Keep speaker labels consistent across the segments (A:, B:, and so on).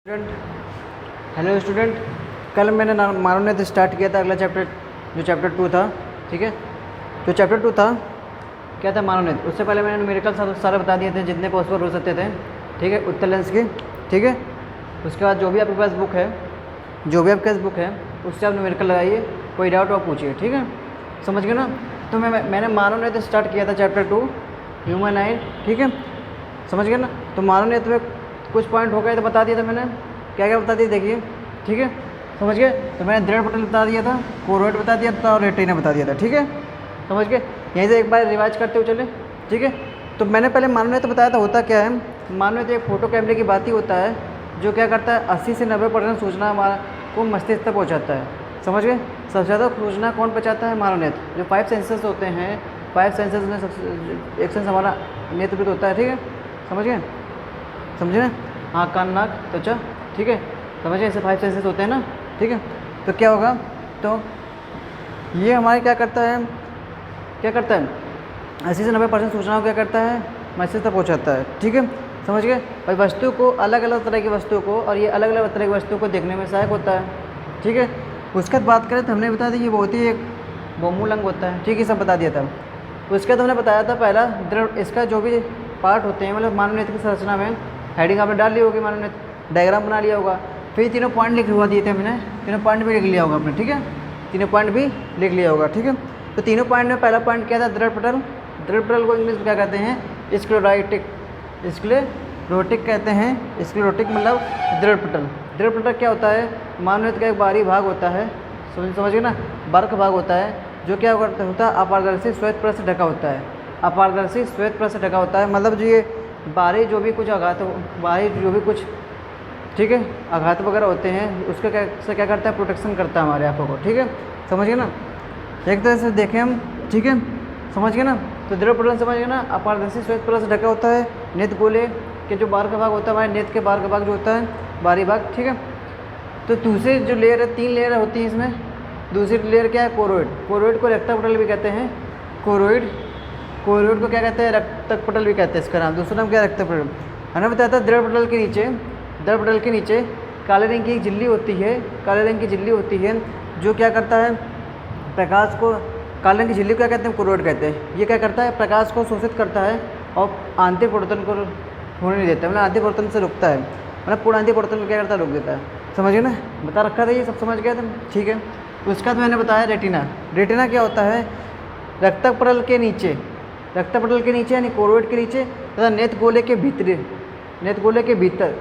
A: Student, hello student. कल मैंने मानवनियत start किया था। अगला चैप्टर जो चैप्टर 2 था, ठीक है, जो चैप्टर 2 था क्या था, मानवनियत। उससे पहले मैंने न्यूमेरिकल सारे बता दिए थे जितने पॉसिबल हो सकते थे, ठीक है, उत्तर लेंस की, ठीक है। उसके बाद जो भी आपके पास बुक है, उससे आप न्यूमेरिकल लगाइए, कोई डाउट हो आप पूछिए, ठीक है, समझ गए ना। तो मैंने मानवनियत स्टार्ट किया था चैप्टर 2 ह्यूमन आई, ठीक है, समझ गए ना। तो मानवनियत में कुछ पॉइंट हो गए तो बता दिया था मैंने, क्या क्या बता दिया देखिए, ठीक है, समझ गए। तो मैंने दृढ़ पटल बता दिया था, कोरोइड बता दिया था और रेटिना बता दिया था, ठीक है, समझ गए। यहीं से एक बार रिवाइज करते हुए चले, ठीक है। तो मैंने पहले मानवनियत बताया था, होता क्या है, मानवनियत एक फोटो कैमरे की बात ही होता है जो क्या करता है 80 से 90% सूचना हमारा को मस्तिष्क तक पहुँचाता है, समझ गए। सबसे ज़्यादा सूचना कौन पहुँचाता है, मानवनियत। जो 5 सेंसर्स होते हैं, 5 सेंसर्स में सबसे एक सेंस हमारा नेत्र होता है, ठीक है, समझ गए, समझे ना। आँख, कान, नाक, त्वचा, ठीक है, समझिए, ऐसे 5 सेंसेस होते हैं ना, ठीक है। तो क्या होगा, तो ये हमारे क्या करता है 80 से 90% सूचनाओं को क्या करता है, मस्तिष्क तक पहुँचाता है, ठीक है, समझ गए। भाई वस्तु को, अलग अलग तरह की वस्तु को, और ये अलग अलग तरह की वस्तु को देखने में सहायक होता है, ठीक है। उसके बाद बात करें तो हमने बता दी ये बहुत ही एक बहुमूल अंग होता है, ठीक है, सब बता दिया था। उसके बाद हमने बताया था पहला दृढ़, इसका जो भी पार्ट होते हैं, मतलब मानवनियत की संरचना में हेडिंग आपने डाल ली होगी, मानवनियत डायग्राम बना लिया होगा, फिर तीनों पॉइंट लिखवा दिए थे हमने, तीनों पॉइंट भी लिख लिया होगा आपने, ठीक है, तीनों पॉइंट भी लिख लिया होगा, ठीक है। तो तीनों पॉइंट में पहला पॉइंट क्या था, दृढ़ पटल। दृढ़ पटल को इंग्लिश में क्या कहते हैं, स्क्लेरोटिक, स्क्लेरोटिक कहते हैं, स्क्लेरोटिक मतलब दृढ़ पटल। दृढ़ पटल क्या होता है, मानवनियत का एक बाहरी भाग होता है, समझिए ना, बाहर भाग होता है, जो क्या होता है, अपारदर्शी श्वेत परत से ढका होता है, अपारदर्शी श्वेत परत से ढका होता है। मतलब जो ये बाहरी जो भी कुछ आघात, बाहरी जो भी कुछ, ठीक है, आघात वगैरह होते हैं, उसका क्या करता है, प्रोटेक्शन करता है हमारे आँखों को, ठीक है, समझ गए ना। एक तरह से देखें हम, ठीक है, समझ गए ना। तो दृढ़ पटल समझ गए ना, अपारदर्शी श्वेत परत से ढका होता है। नेत्र गोले के जो बाहर का भाग होता है, हमारे नेत्र के बाहर का भाग जो होता है, बाहरी भाग, ठीक है। तो दूसरी जो लेयर है, 3 लेयर होती है इसमें। दूसरी लेयर क्या है, कोरोइड। कोरोइड को रक्तक पटल भी कहते हैं, कोरोइड को क्या कहते हैं, रक्तक पटल भी कहते हैं, इसका नाम, दूसरा नाम क्या है, रक्तक पटल। हमने बताया था दृढ़ पटल के नीचे काले रंग की एक झिल्ली होती है, काले रंग की झिल्ली होती है, जो क्या करता है, प्रकाश को, काले रंग की झिल्ली को क्या कहते हैं, कोरोइड कहते हैं। ये क्या करता है, प्रकाश को शोषित करता है और आंतरिक परिवर्तन को होने नहीं देता है, मतलब आंतरिक परिवर्तन से रुकता है, मतलब पूर्ण आंतरिक परिवर्तन को क्या करता है, रोक देता है, समझिए ना, बता रखा था, ये सब समझ गए थे, ठीक है। उसके बाद मैंने बताया रेटिना। रेटिना क्या होता है, रक्तक पटल के नीचे, यानी कोरोइड के नीचे तथा नेत्र गोले के भीतर,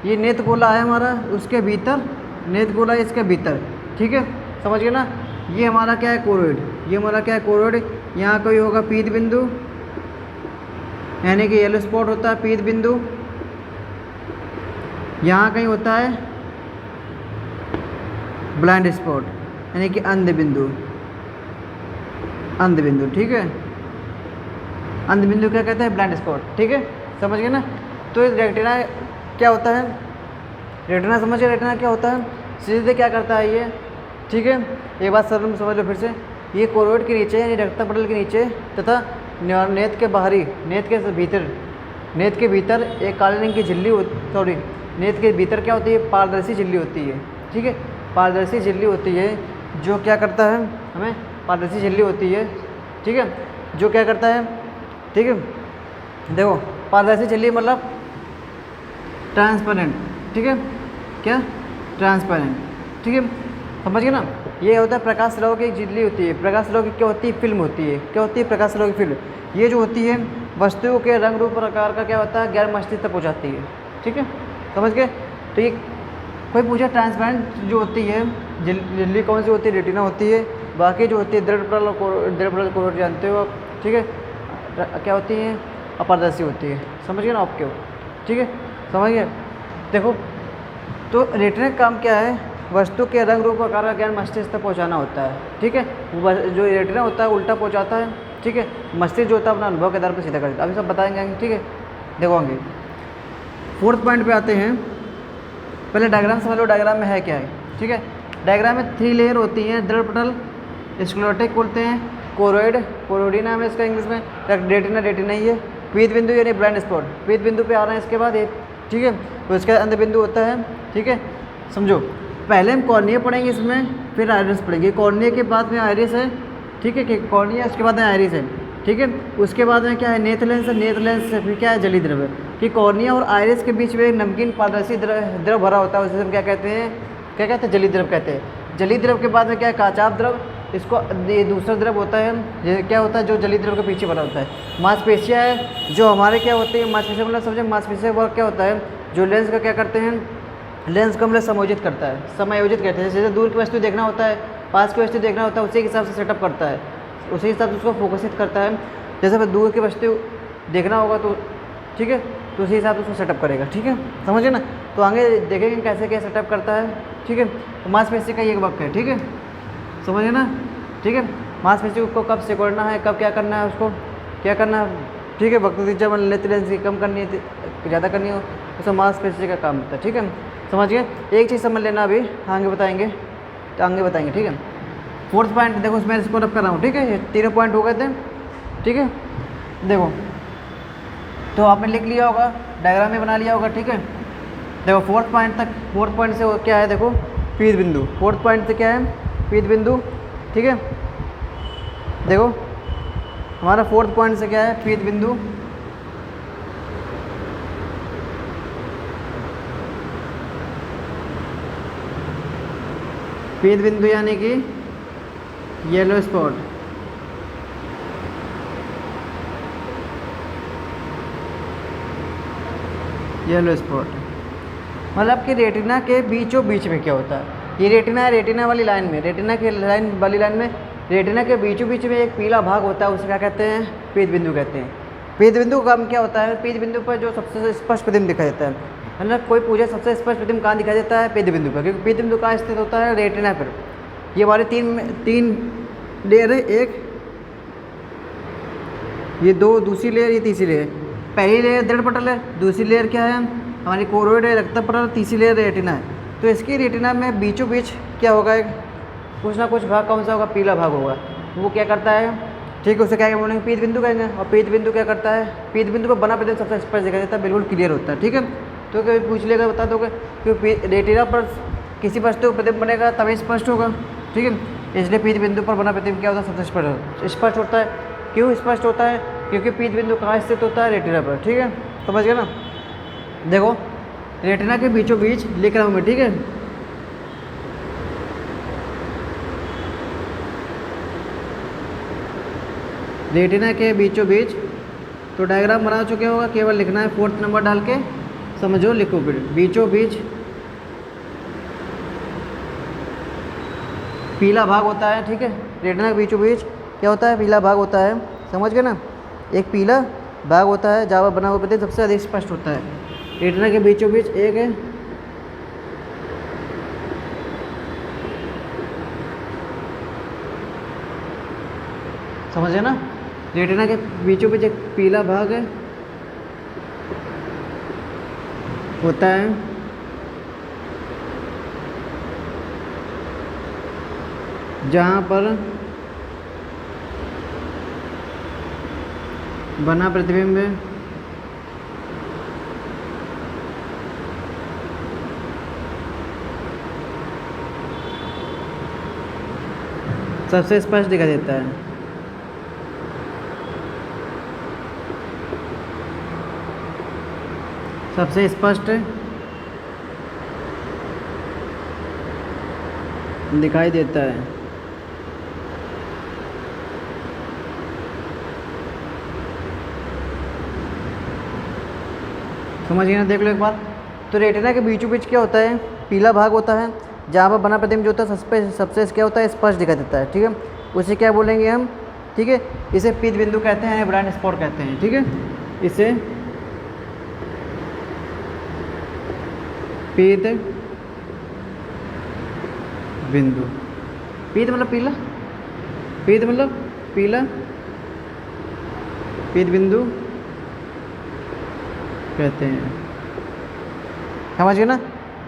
A: ये नेत्र गोला है हमारा, उसके भीतर नेत्र गोला है, इसके भीतर, ठीक है, समझ गए ना। ये हमारा क्या है, कोरोइड, ये हमारा क्या है, कोरोइड। यहाँ कोई होगा पीत बिंदु, यानी कि येलो स्पॉट होता है, पीत बिंदु। यहाँ कहीं होता है ब्लाइंड स्पॉट, यानी कि अंध बिंदु, ठीक है, अंध बिंदु क्या कहते हैं, ब्लाइंड स्पॉट, ठीक है, समझ गए ना। तो रेटिना क्या होता है, रेटिना समझिए, रेटिना क्या होता है, सीधे क्या करता है ये, ठीक है, एक बात सरल में समझ लो फिर से। ये कोरोइड के नीचे, यानी रक्तक पटल के नीचे तथा नेत्र के बाहरी, नेत्र के भीतर एक काले रंग की झिल्ली, नेत्र के भीतर क्या होती है, पारदर्शी झिल्ली होती है, ठीक है, पारदर्शी झिल्ली होती है, जो क्या करता है, हमें पारदर्शी झिल्ली होती है, ठीक है, जो क्या करता है, ठीक है, देखो पारदर्शी झिल्ली मतलब ट्रांसपेरेंट, ठीक है, क्या, ट्रांसपेरेंट, ठीक है, समझ गए ना। ये होता है प्रकाश स्राव की एक झिल्ली होती है, प्रकाश स्राव की क्या होती है, फिल्म होती है, क्या होती है, प्रकाश स्राव की फिल्म। ये जो होती है वस्तुओं के रंग रूप प्रकार का क्या होता है, गैर मस्तिष्क तक पहुँचाती है, ठीक है, समझ गए। तो ये कोई पूछा ट्रांसपेरेंट जो होती है झिल्ली कौन सी होती है, रेटिना होती है। बाकी जो होती है दृढ़ पटल और कोरोइड जानते हो आप, ठीक है, क्या होती है, अपारदर्शी होती है, समझ गए ना आपके, ठीक है, समझ गए। देखो तो रेटिना का काम क्या है, वस्तु के रंग रूप आकार का ज्ञान मस्तिष्क तक पहुँचाना होता है, ठीक है। जो रेटिना होता है उल्टा पहुँचाता है, ठीक है, मस्तिष्क जो होता है अपना अनुभव के आधार पर सीधा कर देता है। अभी सब बताएंगे, ठीक है, देखोगे। 4th पॉइंट पे आते हैं, पहले डायग्राम समझ लो, डायग्राम में है क्या है, ठीक है। डायग्राम में 3 लेयर होती हैं, दृढ़ पटल, स्क्लेरोटिक बोलते हैं, कोरोइड, कोरोइडिना है इसका इंग्लिश में, रेटिना ही है, पीत बिंदु यानी ब्लाइंड स्पॉट, पीत बिंदु पे आ रहे हैं। इसके बाद ये ठीक है। तो इसका अंत बिंदु होता है, ठीक है। समझो, पहले हम कॉर्निया पढ़ेंगे इसमें, फिर आइरिस पढ़ेंगे। कॉर्निया के बाद में आइरिस है, ठीक है, कि कॉर्निया उसके बाद में आइरिस है, ठीक है। उसके बाद में क्या है, नेत्र लेंस है, नेत्र लेंस से फिर क्या है, जलीय द्रव है। कि कॉर्निया और आइरिस के बीच में एक नमकीन पारदर्शी द्रव भरा होता है, उसे हम क्या कहते हैं, क्या कहते हैं, जलीय द्रव कहते हैं। जलीय द्रव के बाद में क्या है, काचाभ द्रव। इसको ये दूसरा द्रव होता है, ये क्या होता है, जो जलीय द्रव के पीछे बना होता है। मांसपेशियाँ है जो हमारे क्या होती है, मांसपेशियाँ मतलब समझे, मांसपेशियाँ वर्क क्या होता है, जो लेंस का क्या करते हैं, लेंस को हम समायोजित करता है, समायोजित कहते हैं। जैसे दूर की वस्तु देखना होता है, पास की वस्तु देखना होता है, उसी के हिसाब से सेटअप करता है, उसी हिसाब से उसको फोकसित करता है। जैसे दूर की वस्तु देखना होगा तो ठीक है, तो उसी हिसाब से उसको सेटअप करेगा, ठीक है, समझे ना। तो आगे देखेंगे कैसे क्या सेटअप करता है, ठीक है। तो मांसपेशी का ये वक्त है, ठीक है, समझे ना, ठीक है। मांसपेशी को कब सिकुड़ना है, कब क्या करना है, उसको क्या करना है, ठीक है। वक्त जब लेते लेंस की कम करनी है, ज़्यादा करनी हो, उसमें मांसपेशी का काम होता है, ठीक है, समझ गए। एक चीज़ समझ लेना, अभी आगे बताएंगे, तो आगे बताएंगे, ठीक है। फोर्थ पॉइंट देखो, इसमें इसको रब कर रहा हूँ, ठीक है। ये तीनों पॉइंट हो गए थे, ठीक है। देखो, तो आपने लिख लिया होगा, डायग्राम में बना लिया होगा, ठीक है। देखो फोर्थ पॉइंट तक, फोर्थ पॉइंट से क्या है, देखो पीत बिंदु, फोर्थ पॉइंट से क्या है, पीत बिंदु, ठीक है। देखो हमारा फोर्थ पॉइंट से क्या है, पीत बिंदु। पीत बिंदु यानी कि येलो स्पॉट, येलो स्पॉट मतलब कि रेटिना के बीचों बीच में क्या होता है, ये रेटिना है, रेटिना वाली लाइन में, रेटिना के लाइन वाली लाइन में, रेटिना के बीचों बीच में एक पीला भाग होता है, उसे क्या कहते हैं, पीत बिंदु कहते हैं। पीत बिंदु का काम क्या होता है, पीत बिंदु पर जो सबसे स्पष्ट प्रतिबिंब दिखाई देता है, मतलब कोई पूछे सबसे स्पष्ट प्रतिबिंब कहाँ दिखाई देता है, पीत बिंदु पर, क्योंकि पीत बिंदु कहाँ स्थित होता है, रेटिना पर। ये हमारे तीन लेयर है, एक ये, दो दूसरी लेयर, ये तीसरी लेयर। पहली लेयर दृढ़ पटल है, दूसरी लेयर क्या है, हमारी कोरोइड है, रक्त पटल, तीसरी लेयर रेटिना है। तो इसकी रेटिना में बीचों बीच क्या होगा, एक कुछ ना कुछ भाग कौन सा होगा, पीला भाग होगा। वो क्या करता है, ठीक है, उसे क्या बोलेंगे, पीत बिंदु कहेंगे। और पीत बिंदु क्या करता है, पीत बिंदु पर बना प्रतिबिंब सबसे स्पष्ट दिखाई देता है, बिल्कुल क्लियर होता है, ठीक है। तो कभी पूछ लेगा, बता दोगे कि रेटिना पर किसी वस्तु का प्रतिबिंब बनेगा तभी स्पष्ट होगा, ठीक है। इसलिए पीत बिंदु पर बना प्रतिबिंब क्या होता है, सबसे स्पष्ट होता है। क्यों स्पष्ट होता है, क्योंकि पीत बिंदु कहाँ स्थित होता है, रेटिना पर, ठीक है, समझ गए ना। देखो रेटिना के बीचों बीच लिख रहा हूँ मैं, ठीक है। रेटिना के बीचों बीच, तो डायग्राम बना चुके होगा, केवल लिखना है, फोर्थ नंबर डाल के समझो, लिखो फिर। बीचों बीच पीला भाग होता है, ठीक है। रेटिना के बीचों बीच क्या होता है, पीला भाग होता है, समझ गए ना। एक पीला भाग होता है, जहाँ बना हुआ प्रतिबिंब सबसे अधिक स्पष्ट होता है। रेटिना के बीचों बीच एक है, समझे ना, रेटिना के बीचों बीच एक पीला भाग है होता है, जहाँ पर बना प्रतिबिंब सबसे स्पष्ट दिखाई देता है। सबसे स्पष्ट दिखाई देता है। समझ गए ना, देख लो एक बात। तो रेटिना के बीचों बीच क्या होता है, पीला भाग होता है, जहाँ पर बना प्रतिबिंब जो होता है सबसे क्या होता है, स्पष्ट दिखाई देता है, ठीक है। उसे क्या बोलेंगे हम, ठीक है, इसे पीत बिंदु कहते हैं, ब्लाइंड स्पॉट कहते हैं, ठीक है। इसे पीत बिंदु, पीत मतलब पीला, पीत मतलब पीला, पीत बिंदु कहते हैं, समझ गए ना।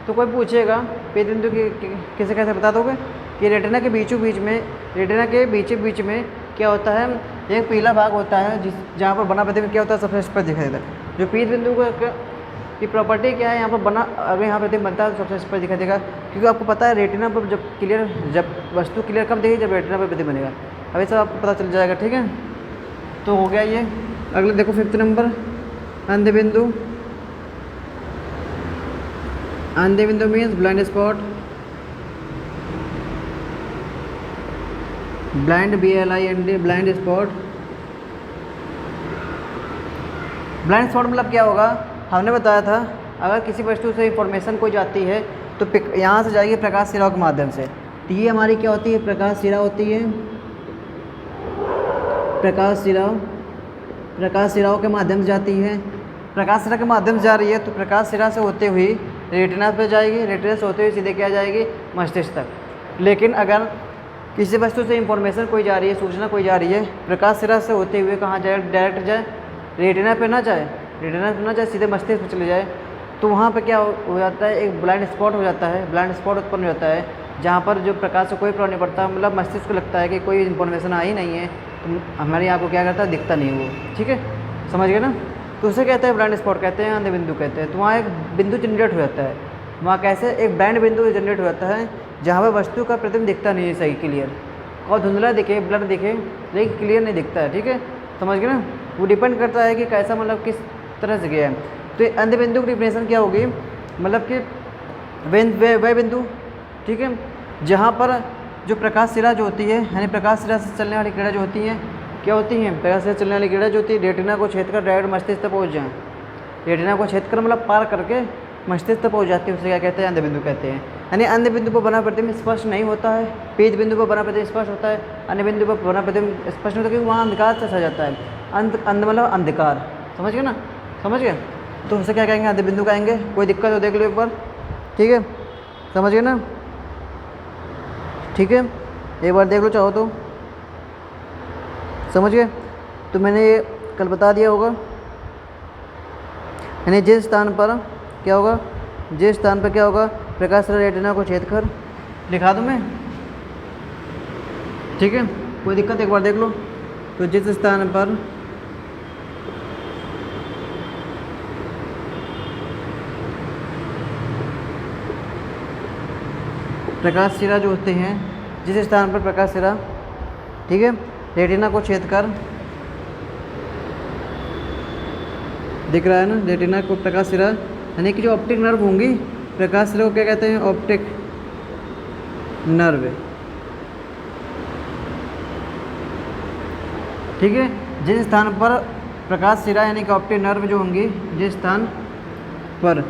A: तो कोई पूछेगा पीत बिंदु किसे कैसे बता दोगे, कि रेटिना के बीचों बीच में, रेटिना के बीचों बीच में क्या होता है, एक पीला भाग होता है, जिस जहाँ पर बना प्रतिबिंब क्या होता है, सबसे स्पष्ट दिखाई देता है। जो पीत बिंदु को कि प्रॉपर्टी क्या है यहाँ पर बना, अगर यहाँ प्रतिबिंब बनता है तो सबसे स्पष्ट दिखाई देगा, क्योंकि आपको पता है रेटिना पर जब वस्तु क्लियर कब देगी, जब रेटिना पर प्रतिबिंब बनेगा। अभी सब आपको पता चल जाएगा, ठीक है। तो हो गया ये। अगले देखो 5th नंबर, अंध बिंदु। अंध बिंदु means blind spot. Blind BLIND, blind spot. Blind spot मतलब क्या होगा, हमने बताया था अगर किसी वस्तु से इंफॉर्मेशन कोई जाती है तो यहाँ से जाएगी प्रकाश सिराओं के माध्यम से। तो ये हमारी क्या होती है, प्रकाश सिरा होती है। प्रकाश सिराओं के माध्यम से जाती है। प्रकाश सिरा के माध्यम से जा रही है तो प्रकाश सिरा से होते हुए रेटिना पे जाएगी, रेटिना से होते हुए सीधे क्या जाएगी, मस्तिष्क तक। लेकिन अगर किसी वस्तु से इंफॉर्मेशन कोई जा रही है, सूचना कोई जा रही है, प्रकाश सिरा से होते हुए कहाँ जाए, डायरेक्ट जाए, रेटिना पे ना जाए, सीधे मस्तिष्क पे चले जाए, तो वहाँ पे क्या हो जाता है, एक ब्लाइंड स्पॉट हो जाता है। ब्लाइंड स्पॉट उत्पन्न हो जाता है जहाँ पर जो प्रकाश से कोई प्रभाव नहीं पड़ता, मतलब मस्तिष्क को लगता है कि कोई इन्फॉर्मेशन आई नहीं है, तो हमारे यहाँ को क्या करता है, दिखता नहीं वो, ठीक है, समझ गए ना। तो उसे कहते हैं ब्लाइंड स्पॉट कहते हैं, अंध बिंदु कहते हैं। तो वहाँ एक बिंदु जनरेट हो जाता है, वहाँ कैसे एक ब्लाइंड बिंदु जनरेट हो जाता है जहाँ पर वस्तु का प्रतिबिंब दिखता नहीं है सही क्लियर, और धुंधला दिखे, ब्लर दिखे, लेकिन क्लियर नहीं दिखता है, ठीक है, समझ गए ना। वो डिपेंड करता है कि कैसा, मतलब किस तरह से गया है। तो अंध बिंदु की डिफिनेशन क्या होगी, मतलब कि वह बिंदु, ठीक है, जहाँ पर जो प्रकाश सिरा जो होती है, यानी प्रकाश सिरा से चलने वाली किरणें जो होती हैं, क्या होती हैं, प्रकाश से चलने वाली किरणें जो होती है रेटिना को छेद कर डायरेक्ट मस्तिष्क तक पहुँच जाएँ। रेटिना को छेद कर मतलब पार करके मस्तिष्क तक पहुँच जाती है, उसे क्या कहते हैं, अंध बिंदु कहते हैं। यानी अंध बिंदु पर बना प्रतिबिंब स्पष्ट नहीं होता है, पेज बिंदु पर बना प्रतिबिंब स्पष्ट होता है, अन्य बिंदु पर बना प्रतिबिंब स्पष्ट नहीं होता, क्योंकि वहाँ अंधकार से छा जाता है। अंध मतलब अंधकार, समझ गए ना, समझ गए। तो उसे क्या कहेंगे, अंध बिंदु कहेंगे। कोई दिक्कत हो देख लो एक बार, ठीक है, समझ गए ना, ठीक है, एक बार देख लो चाहो तो, समझ गए। तो मैंने ये कल बता दिया होगा, यानी जिस स्थान पर क्या होगा, जिस स्थान पर क्या होगा, प्रकाश सिरा रेटिना को छेद कर, लिखा दूँ मैं, ठीक है, कोई दिक्कत एक बार देख लो। तो जिस स्थान पर प्रकाश सिरा जो होते हैं, जिस स्थान पर प्रकाश सिरा, ठीक है, रेटिना को छेद कर, दिख रहा है ना, रेटिना को प्रकाश सिरा, यानी कि जो ऑप्टिक नर्व होंगी, प्रकाश सिरा को क्या कहते हैं, ऑप्टिक नर्व, ठीक है। जिस स्थान पर प्रकाश सिरा यानी कि ऑप्टिक नर्व जो होंगी, जिस स्थान पर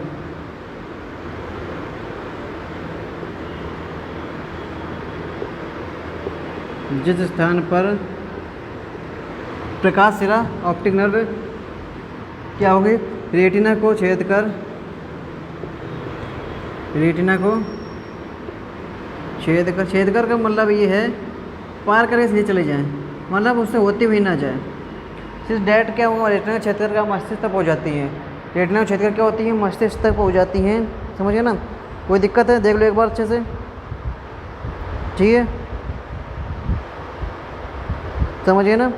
A: प्रकाश सिरा ऑप्टिक नर्व क्या होगी, रेटिना को छेद कर, रेटिना को छेद कर का मतलब ये है पार करके सीधे चले जाएं, मतलब उससे होते हुए ना जाए, सिर्फ डायरेक्ट क्या होगा, रेटिना को छेद कर का मस्तिष्क तक पहुँच जाती हैं। रेटिना को छेद कर क्या होती है, मस्तिष्क तक पहुँच जाती हैं, समझिए ना। कोई दिक्कत है, देख लो एक बार अच्छे से, ठीक है, समझिए ना,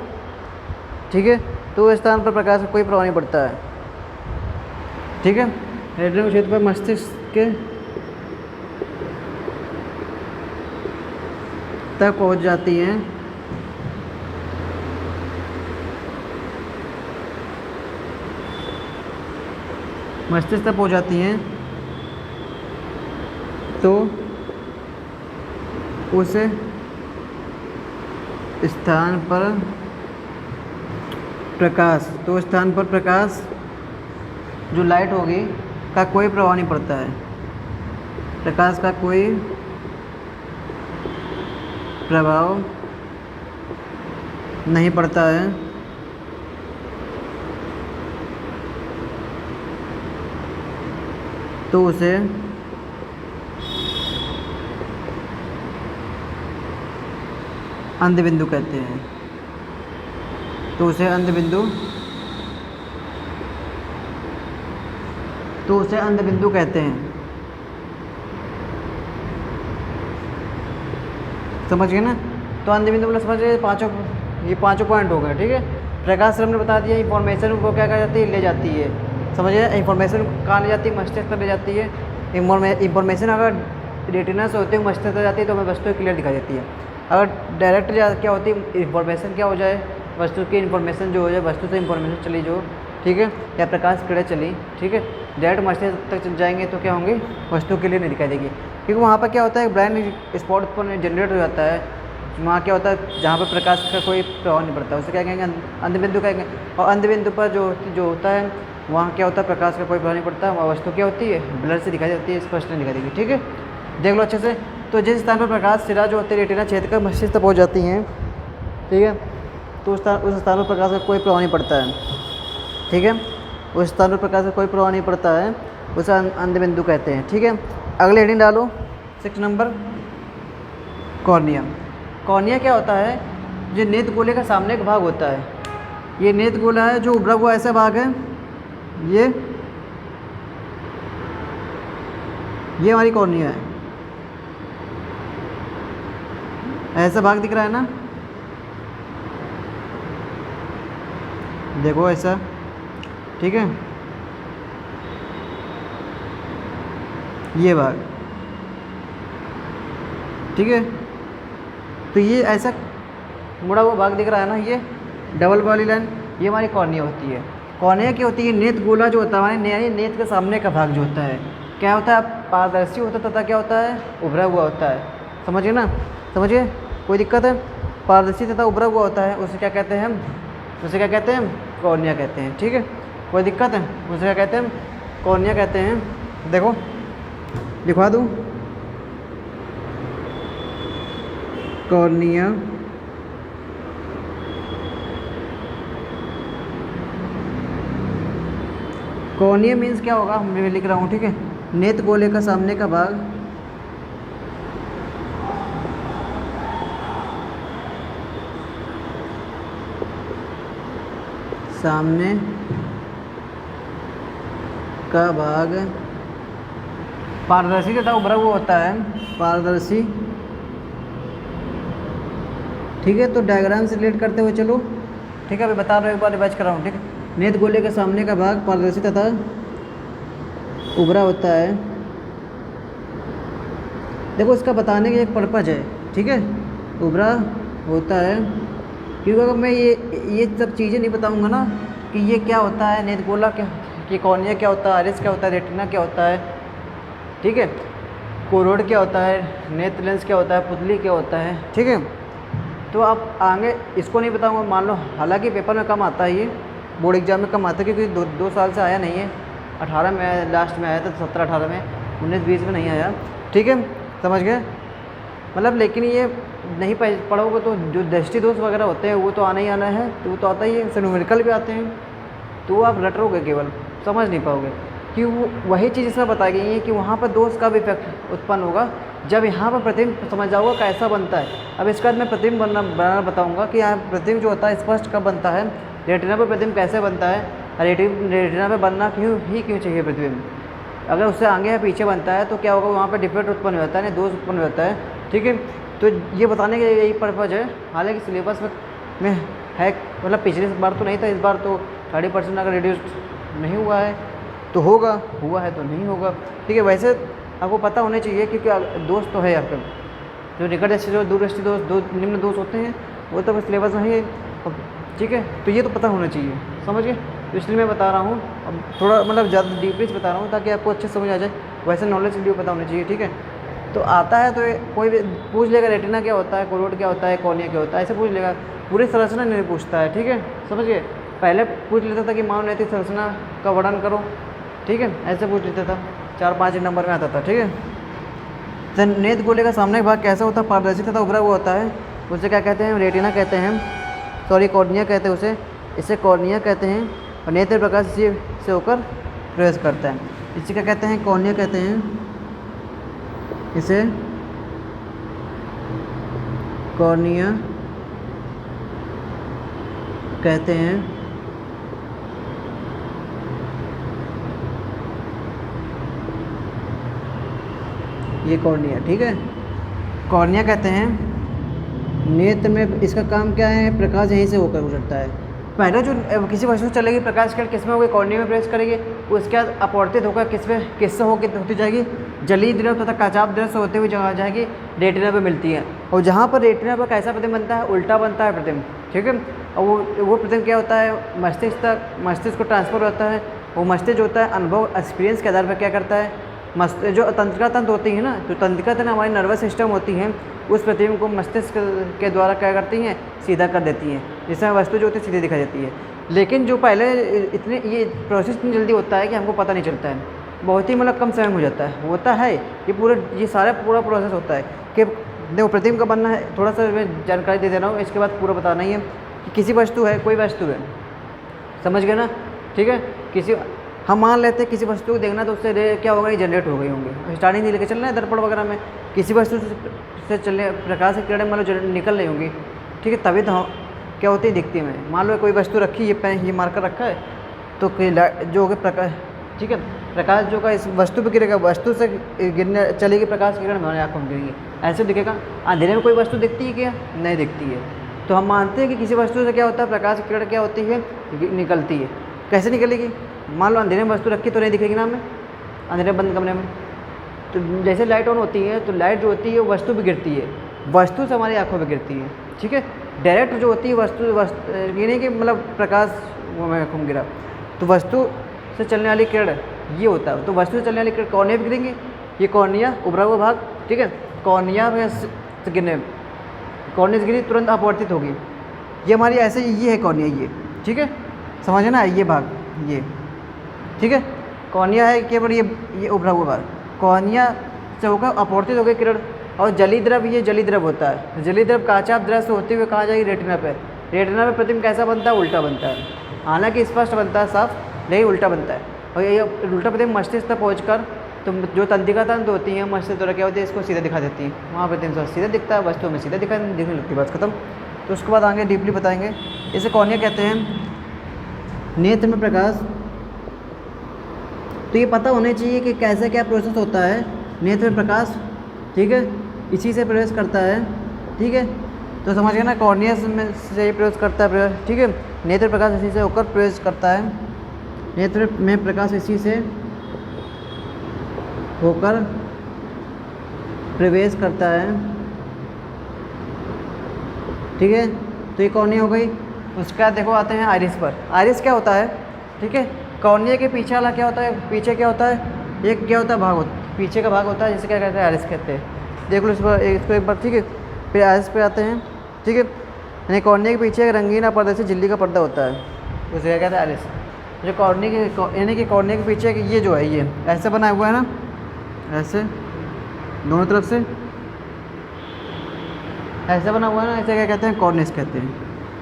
A: ठीक है। तो इस स्थान पर प्रकाश का कोई प्रभाव नहीं पड़ता है, ठीक है। रेटिना के छेद पर मस्तिष्क के तक पहुंच जाती हैं, मस्तिष्क तक पहुंच जाती हैं, तो उस स्थान पर प्रकाश जो लाइट होगी का कोई प्रभाव नहीं पड़ता है, प्रकाश का कोई प्रभाव नहीं पड़ता है, तो उसे अंध बिंदु कहते हैं, तो उसे अंध बिंदु कहते हैं, समझ गए ना। तो अंध बिंदु मतलब समझ गए, ये पांचों पॉइंट हो गए, ठीक है। प्रकाश से हमने बता दिया, इंफॉर्मेशन को क्या कर जाती है, ले जाती है, समझिए इंफॉर्मेशन कहाँ ले जाती है, मस्तिष्क तक ले जाती है। इंफॉर्मेशन अगर रेटिना से होती है मस्तिष्क तक जाती है तो हमें वस्तु क्लियर दिखाई देती है। अगर डायरेक्ट क्या होती है इंफॉर्मेशन क्या हो जाए, वस्तु की इंफॉर्मेशन जो हो जाए, वस्तु से इंफॉर्मेशन चली जो, ठीक है, या प्रकाश किरणें चली, ठीक है, डायरेक्ट मस्तिष्क तक चल जाएंगे तो क्या होंगे, वस्तु क्लियर नहीं दिखाई देगी। क्योंकि वहाँ पर क्या होता है ब्लाइंड स्पॉट पर जनरेट हो जाता है। वहाँ क्या होता है जहाँ पर प्रकाश का कोई प्रभाव नहीं पड़ता उसे क्या कहेंगे, अंधबिंदु कहेंगे। और अंधबिंदु पर जो होता है वहाँ क्या होता है प्रकाश का कोई प्रभाव नहीं पड़ता, वहाँ वस्तु क्या होती है ब्लर से दिखाई देती है, स्पष्ट नहीं दिखाई देगी। ठीक है, देख लो अच्छे से। तो जिस स्थान पर प्रकाश सिरा जो होती है रेटिना क्षेत्र का मस्तिष्क तक पहुँच जाती हैं, ठीक है, तो उस स्थान पर प्रकाश का कोई प्रभाव नहीं पड़ता है। ठीक है, उस स्थान पर प्रकाश का कोई प्रभाव नहीं पड़ता है, उसे अंधबिंदु कहते हैं। ठीक है, अगले हेडिंग डालो 6 नंबर, कॉर्निया। कॉर्निया क्या होता है, जो नेत्र गोले का सामने का भाग होता है। ये नेत्र गोला है जो उभरा हुआ ऐसा भाग है, ये हमारी कॉर्निया है। ऐसा भाग दिख रहा है ना, देखो ऐसा, ठीक है, ये भाग, ठीक है। तो ये ऐसा मुड़ा हुआ भाग दिख रहा है ना, ये डबल वाली लाइन, ये हमारी कॉर्निया होती है। कॉर्निया की होती है नेत्र गोला जो होता है हमारे नेत्र के सामने का भाग जो होता है, क्या होता है, पारदर्शी होता है तथा क्या होता है, उभरा हुआ होता है। समझिए ना, समझिए, कोई दिक्कत है, पारदर्शी तथा उभरा हुआ होता है, उसे क्या कहते हैं हम, उसे क्या कहते हैं हम, कॉर्निया कहते हैं। ठीक है, कोई दिक्कत है, उसे क्या कहते हैं हम, कॉर्निया कहते हैं। देखो लिखवा दूँ, कॉर्निया, कॉर्निया मीन्स क्या होगा, मैं लिख रहा हूँ, ठीक है, नेत्र गोले का सामने का भाग, सामने का भाग पारदर्शी तथा उभरा हुआ होता है, पारदर्शी। ठीक है, तो डायग्राम से रिलेट करते हुए चलो, ठीक है, अभी बता रहा हूँ, एक बार रिवाइज कर रहा हूँ। ठीक है, नेत्र गोले के सामने का भाग पारदर्शी तथा उभरा होता है। देखो इसका बताने का एक पर्पज है, ठीक है, उभरा होता है, क्योंकि अगर मैं ये सब चीज़ें नहीं बताऊंगा ना कि ये क्या होता है, नेत्र गोला क्या, कि कॉर्निया क्या होता है, आइरिस क्या होता है, रेटिना क्या होता है, ठीक है, कोरोड क्या होता है, नेत्र लेंस क्या होता है, पुतली क्या होता है, ठीक है। तो आप आगे इसको नहीं बताऊंगा, मान लो, हालांकि पेपर में कम आता है, ये बोर्ड एग्जाम में कम आता है, क्योंकि दो साल से आया नहीं है। 18 में लास्ट में आया था, 17-18 में, 19-20 में नहीं आया। ठीक है, समझ गए, मतलब लेकिन ये नहीं पढ़ोगे तो जो दृष्टि दोष वगैरह होते हैं वो तो आना ही आना है, तो वो तो आता ही है, उससे न्यूमेरिकल भी आते हैं, तो आप रटोगे, केवल समझ नहीं पाओगे। कि वो वही चीज़ इसमें बताई गई है कि वहाँ पर दोष का भी इफेक्ट उत्पन्न होगा जब यहाँ पर प्रतिबिंब समझ जाओगे कैसा बनता है। अब इसके बाद मैं प्रतिबिंब बनाना बताऊँगा कि यहाँ प्रतिबिंब जो होता है स्पष्ट कब बनता है, रेटिना पर प्रतिबिंब कैसे बनता है, रेटिना पर बनना क्यों चाहिए प्रतिबिंब। अगर उससे आगे या पीछे बनता है तो क्या होगा, वहाँ पर डिफेक्ट उत्पन्न हो जाता है, दोष उत्पन्न हो जाता है। ठीक है, तो ये बताने का यही पर्पज़ है। हालांकि सिलेबस में है, मतलब पिछली बार तो नहीं था, इस बार तो 30% अगर रिड्यूस नहीं हुआ है तो होगा, हुआ है तो नहीं होगा। ठीक है, वैसे आपको पता होना चाहिए क्योंकि दोष तो है आपका, जो निकट दृष्टि दोष, दूर दृष्टि दोष, दो निम्न दोष होते हैं, वो तो सिलेबस में है। ठीक है, तो ये तो पता होना चाहिए, समझ गए। तो इसलिए मैं बता रहा हूँ, अब थोड़ा मतलब ज़्यादा डीपली से बता रहा हूँ ताकि आपको अच्छे समझ आ जाए। वैसे नॉलेज के लिए पता होना चाहिए। ठीक है, तो आता है तो कोई भी पूछ लेगा रेटिना क्या होता है, कोरोड क्या होता है, कॉर्निया क्या होता है, ऐसे पूछ लेगा, पूरी संरचना नहीं पूछता है। ठीक है, समझ गए। पहले पूछ लेता था कि मानवनैतिक संरचना का वर्णन करो, ठीक है, ऐसे पूछ लेता था, 4-5 नंबर में आता था। ठीक है, तो नेत्र गोले का सामने का भाग कैसा होता है, पारदर्शी तथा उभरा हुआ होता है, उसे क्या कहते हैं, रेटिना कहते हैं, सॉरी कॉर्निया कहते हैं उसे, इसे कॉर्निया कहते हैं। और नेत्र प्रकाश से होकर प्रवेश करता है, इसे क्या कहते हैं, कॉर्निया कहते हैं, इसे कॉर्निया कहते हैं। ये कॉर्निया, ठीक है, कॉर्निया कहते हैं। नेत्र में इसका काम क्या है, प्रकाश यहीं से होकर गुजरता है। पहले जो किसी वस्तु से चलेगी प्रकाश किरण किस में होगी, कॉर्निया में प्रवेश करेगी, उसके बाद अपवर्तित होकर किससे होती जाएगी, जलीय द्रव तथा काचाभ द्रव से होते हुए जहाँ जाएगी रेटिना पे मिलती है। और जहाँ पर रेटिना पर कैसा प्रतिबिंब बनता है, उल्टा बनता है प्रतिबिंब, ठीक है। और वो प्रतिबिंब क्या होता है, मस्तिष्क को ट्रांसफर होता है। वो मस्तिष्क जो होता है अनुभव एक्सपीरियंस के आधार पर क्या करता है, जो तंत्रिका तंत्र होती है ना, जो तंत्रिका तंत्र हमारी नर्वस सिस्टम होती है, उस प्रतिबिंब को मस्तिष्क के द्वारा क्या करती हैं, सीधा कर देती हैं, जिससे वस्तु जो होती है सीधी दिखाई देती है। लेकिन जो पहले ये प्रोसेस इतनी जल्दी होता है कि हमको पता नहीं चलता है, बहुत ही मतलब कम समय में हो जाता है। होता है ये सारा पूरा प्रोसेस होता है कि देखो प्रतिबिंब का बनना है, थोड़ा सा मैं जानकारी दे रहा हूँ, इसके बाद पूरा बताना ही है कि किसी वस्तु है, कोई वस्तु है, समझ गए ना, ठीक है। हम मान लेते हैं किसी वस्तु को देखना तो उससे क्या होगा, ये जनरेट हो गई होंगे, स्टार्टिंग नहीं लेके चलना है दर्पण वगैरह में, किसी वस्तु से चलने प्रकाश की किरणें मान लो निकल रही होंगी, ठीक है, तभी तो क्या होती है, दिखती है। मान लो कोई वस्तु रखी, ये मार्कर रखा है, तो जो कि प्रकाश, ठीक है, प्रकाश जो का इस वस्तु पर गिरेगा, वस्तु से गिरने चलेगी प्रकाश की किरण हमारी आँखों में गिरेंगी, ऐसे दिखेगा। अंधेरे में कोई वस्तु दिखती है क्या, नहीं दिखती है। तो हम मानते हैं कि किसी वस्तु से क्या होता है, प्रकाश की किरण क्या होती है, निकलती है। कैसे निकलेगी, मान लो अंधेरे में वस्तु रखी तो नहीं दिखेगी ना हमें, अंधेरे बंद कमरे में। तो जैसे लाइट ऑन होती है तो लाइट जो होती है वो वस्तु भी गिरती है, वस्तु से हमारी आंखों पे गिरती है, ठीक है। डायरेक्ट जो होती है वस्तु ये नहीं कि मतलब प्रकाश वो मैं आँखों में गिरा, तो वस्तु से चलने वाली किरण ये होता है। तो वस्तु से चलने वाली किरण कॉर्निया भी गिरेंगी, ये कॉर्निया उभरा हुआ भाग, ठीक है, कॉर्निया में गिरने, कॉर्निया से गिरी तुरंत अपवर्तित होगी, ये हमारी ऐसे ये है कॉर्निया, ये ठीक है, समझे ना, ये भाग ये, ठीक है, कॉर्निया है केवल ये उभरा हुआ भाग, कॉर्निया से होकर अपवर्तित हो गई किरण। और जलीय द्रव, ये जलीय द्रव होता है, जलीय द्रव काचाभ द्रव से होते हुए कहाँ जाएगी, रेटिना पे। रेटिना पे प्रतिबिंब कैसा बनता है, उल्टा बनता है, हालांकि स्पष्ट बनता है साफ, लेकिन उल्टा बनता है। और ये उल्टा प्रतिबिंब मस्तिष्क तक पहुँचकर तो जो तंत्रिका तंत्र होती हैं मस्तिष्क द्वारा क्या होती है, इसको सीधा दिखा देती है, वहाँ प्रतिबिंब सीधा दिखता है, वस्तु में सीधा दिखने लगती है, बस खत्म। तो उसके बाद आगे डीपली बताएंगे। इसे कॉर्निया कहते हैं। नेत्र में प्रकाश, तो ये पता होना चाहिए कि कैसे क्या प्रोसेस होता है नेत्र में प्रकाश, ठीक है, इसी से प्रवेश करता है, ठीक है। तो समझ गए ना, कॉर्निया से ही प्रवेश करता है, ठीक है, नेत्र प्रकाश इसी से होकर प्रवेश करता है, नेत्र में प्रकाश इसी से होकर प्रवेश करता है, ठीक है। तो ये कॉर्निया हो गई। उसका देखो आते हैं आइरिस पर। आइरिस क्या होता है, ठीक है, कॉर्निया के पीछे वाला क्या होता है, पीछे क्या होता है, एक क्या होता है भाग पीछे का भाग होता है, जिसे क्या कहते हैं, आइरिस कहते हैं। देख लो इसको एक बार, ठीक है। फिर आइरिस पे आते हैं, ठीक है, यानी कॉर्निया के पीछे एक रंगीन पर्दे से झिल्ली का पर्दा होता है, उसे क्या कहते हैं, आइरिस। जो कॉर्निया के यानी कि कॉर्निया के पीछे ये जो है, ये ऐसे बना हुआ है ना, ऐसे दोनों तरफ से ऐसे बना हुआ है ना, ऐसे क्या कहते हैं, कॉर्निस कहते हैं,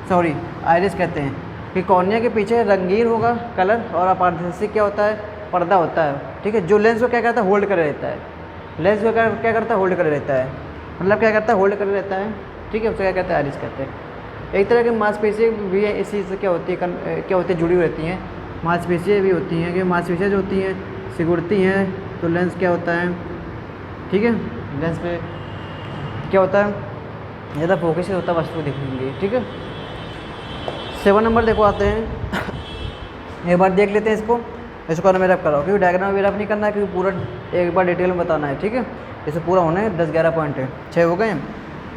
A: सॉरी आइरिस कहते हैं। कि कॉर्निया के पीछे रंगीन होगा कलर और अपारदर्शी क्या होता है, पर्दा होता है, ठीक है, जो लेंस को क्या करता है, होल्ड करे रहता है, लेंस को क्या करता है, होल्ड करे रहता है, मतलब क्या करता है, होल्ड करे रहता है, ठीक है, उसे क्या कहते हैं, आइरिस कहते हैं। एक तरह की मांसपेशी भी है, इसी से क्या होती है, जुड़ी हुई रहती हैं, मांसपेशियाँ भी होती हैं, कि मांसपेशियाँ जो होती हैं सिकुड़ती हैं, तो लेंस क्या होता है, ठीक है, लेंस पे क्या होता है, ज़्यादा फोकस होता है वस्तु देखने के लिए, ठीक है। 7 नंबर देखो आते हैं, एक बार देख लेते हैं इसको मैं रैप कराओ, क्योंकि डायग्राम भी रैप नहीं करना है, क्योंकि पूरा एक बार डिटेल में बताना है, ठीक है। इसे पूरा होने 10-11 पॉइंट है, 6 हो गए।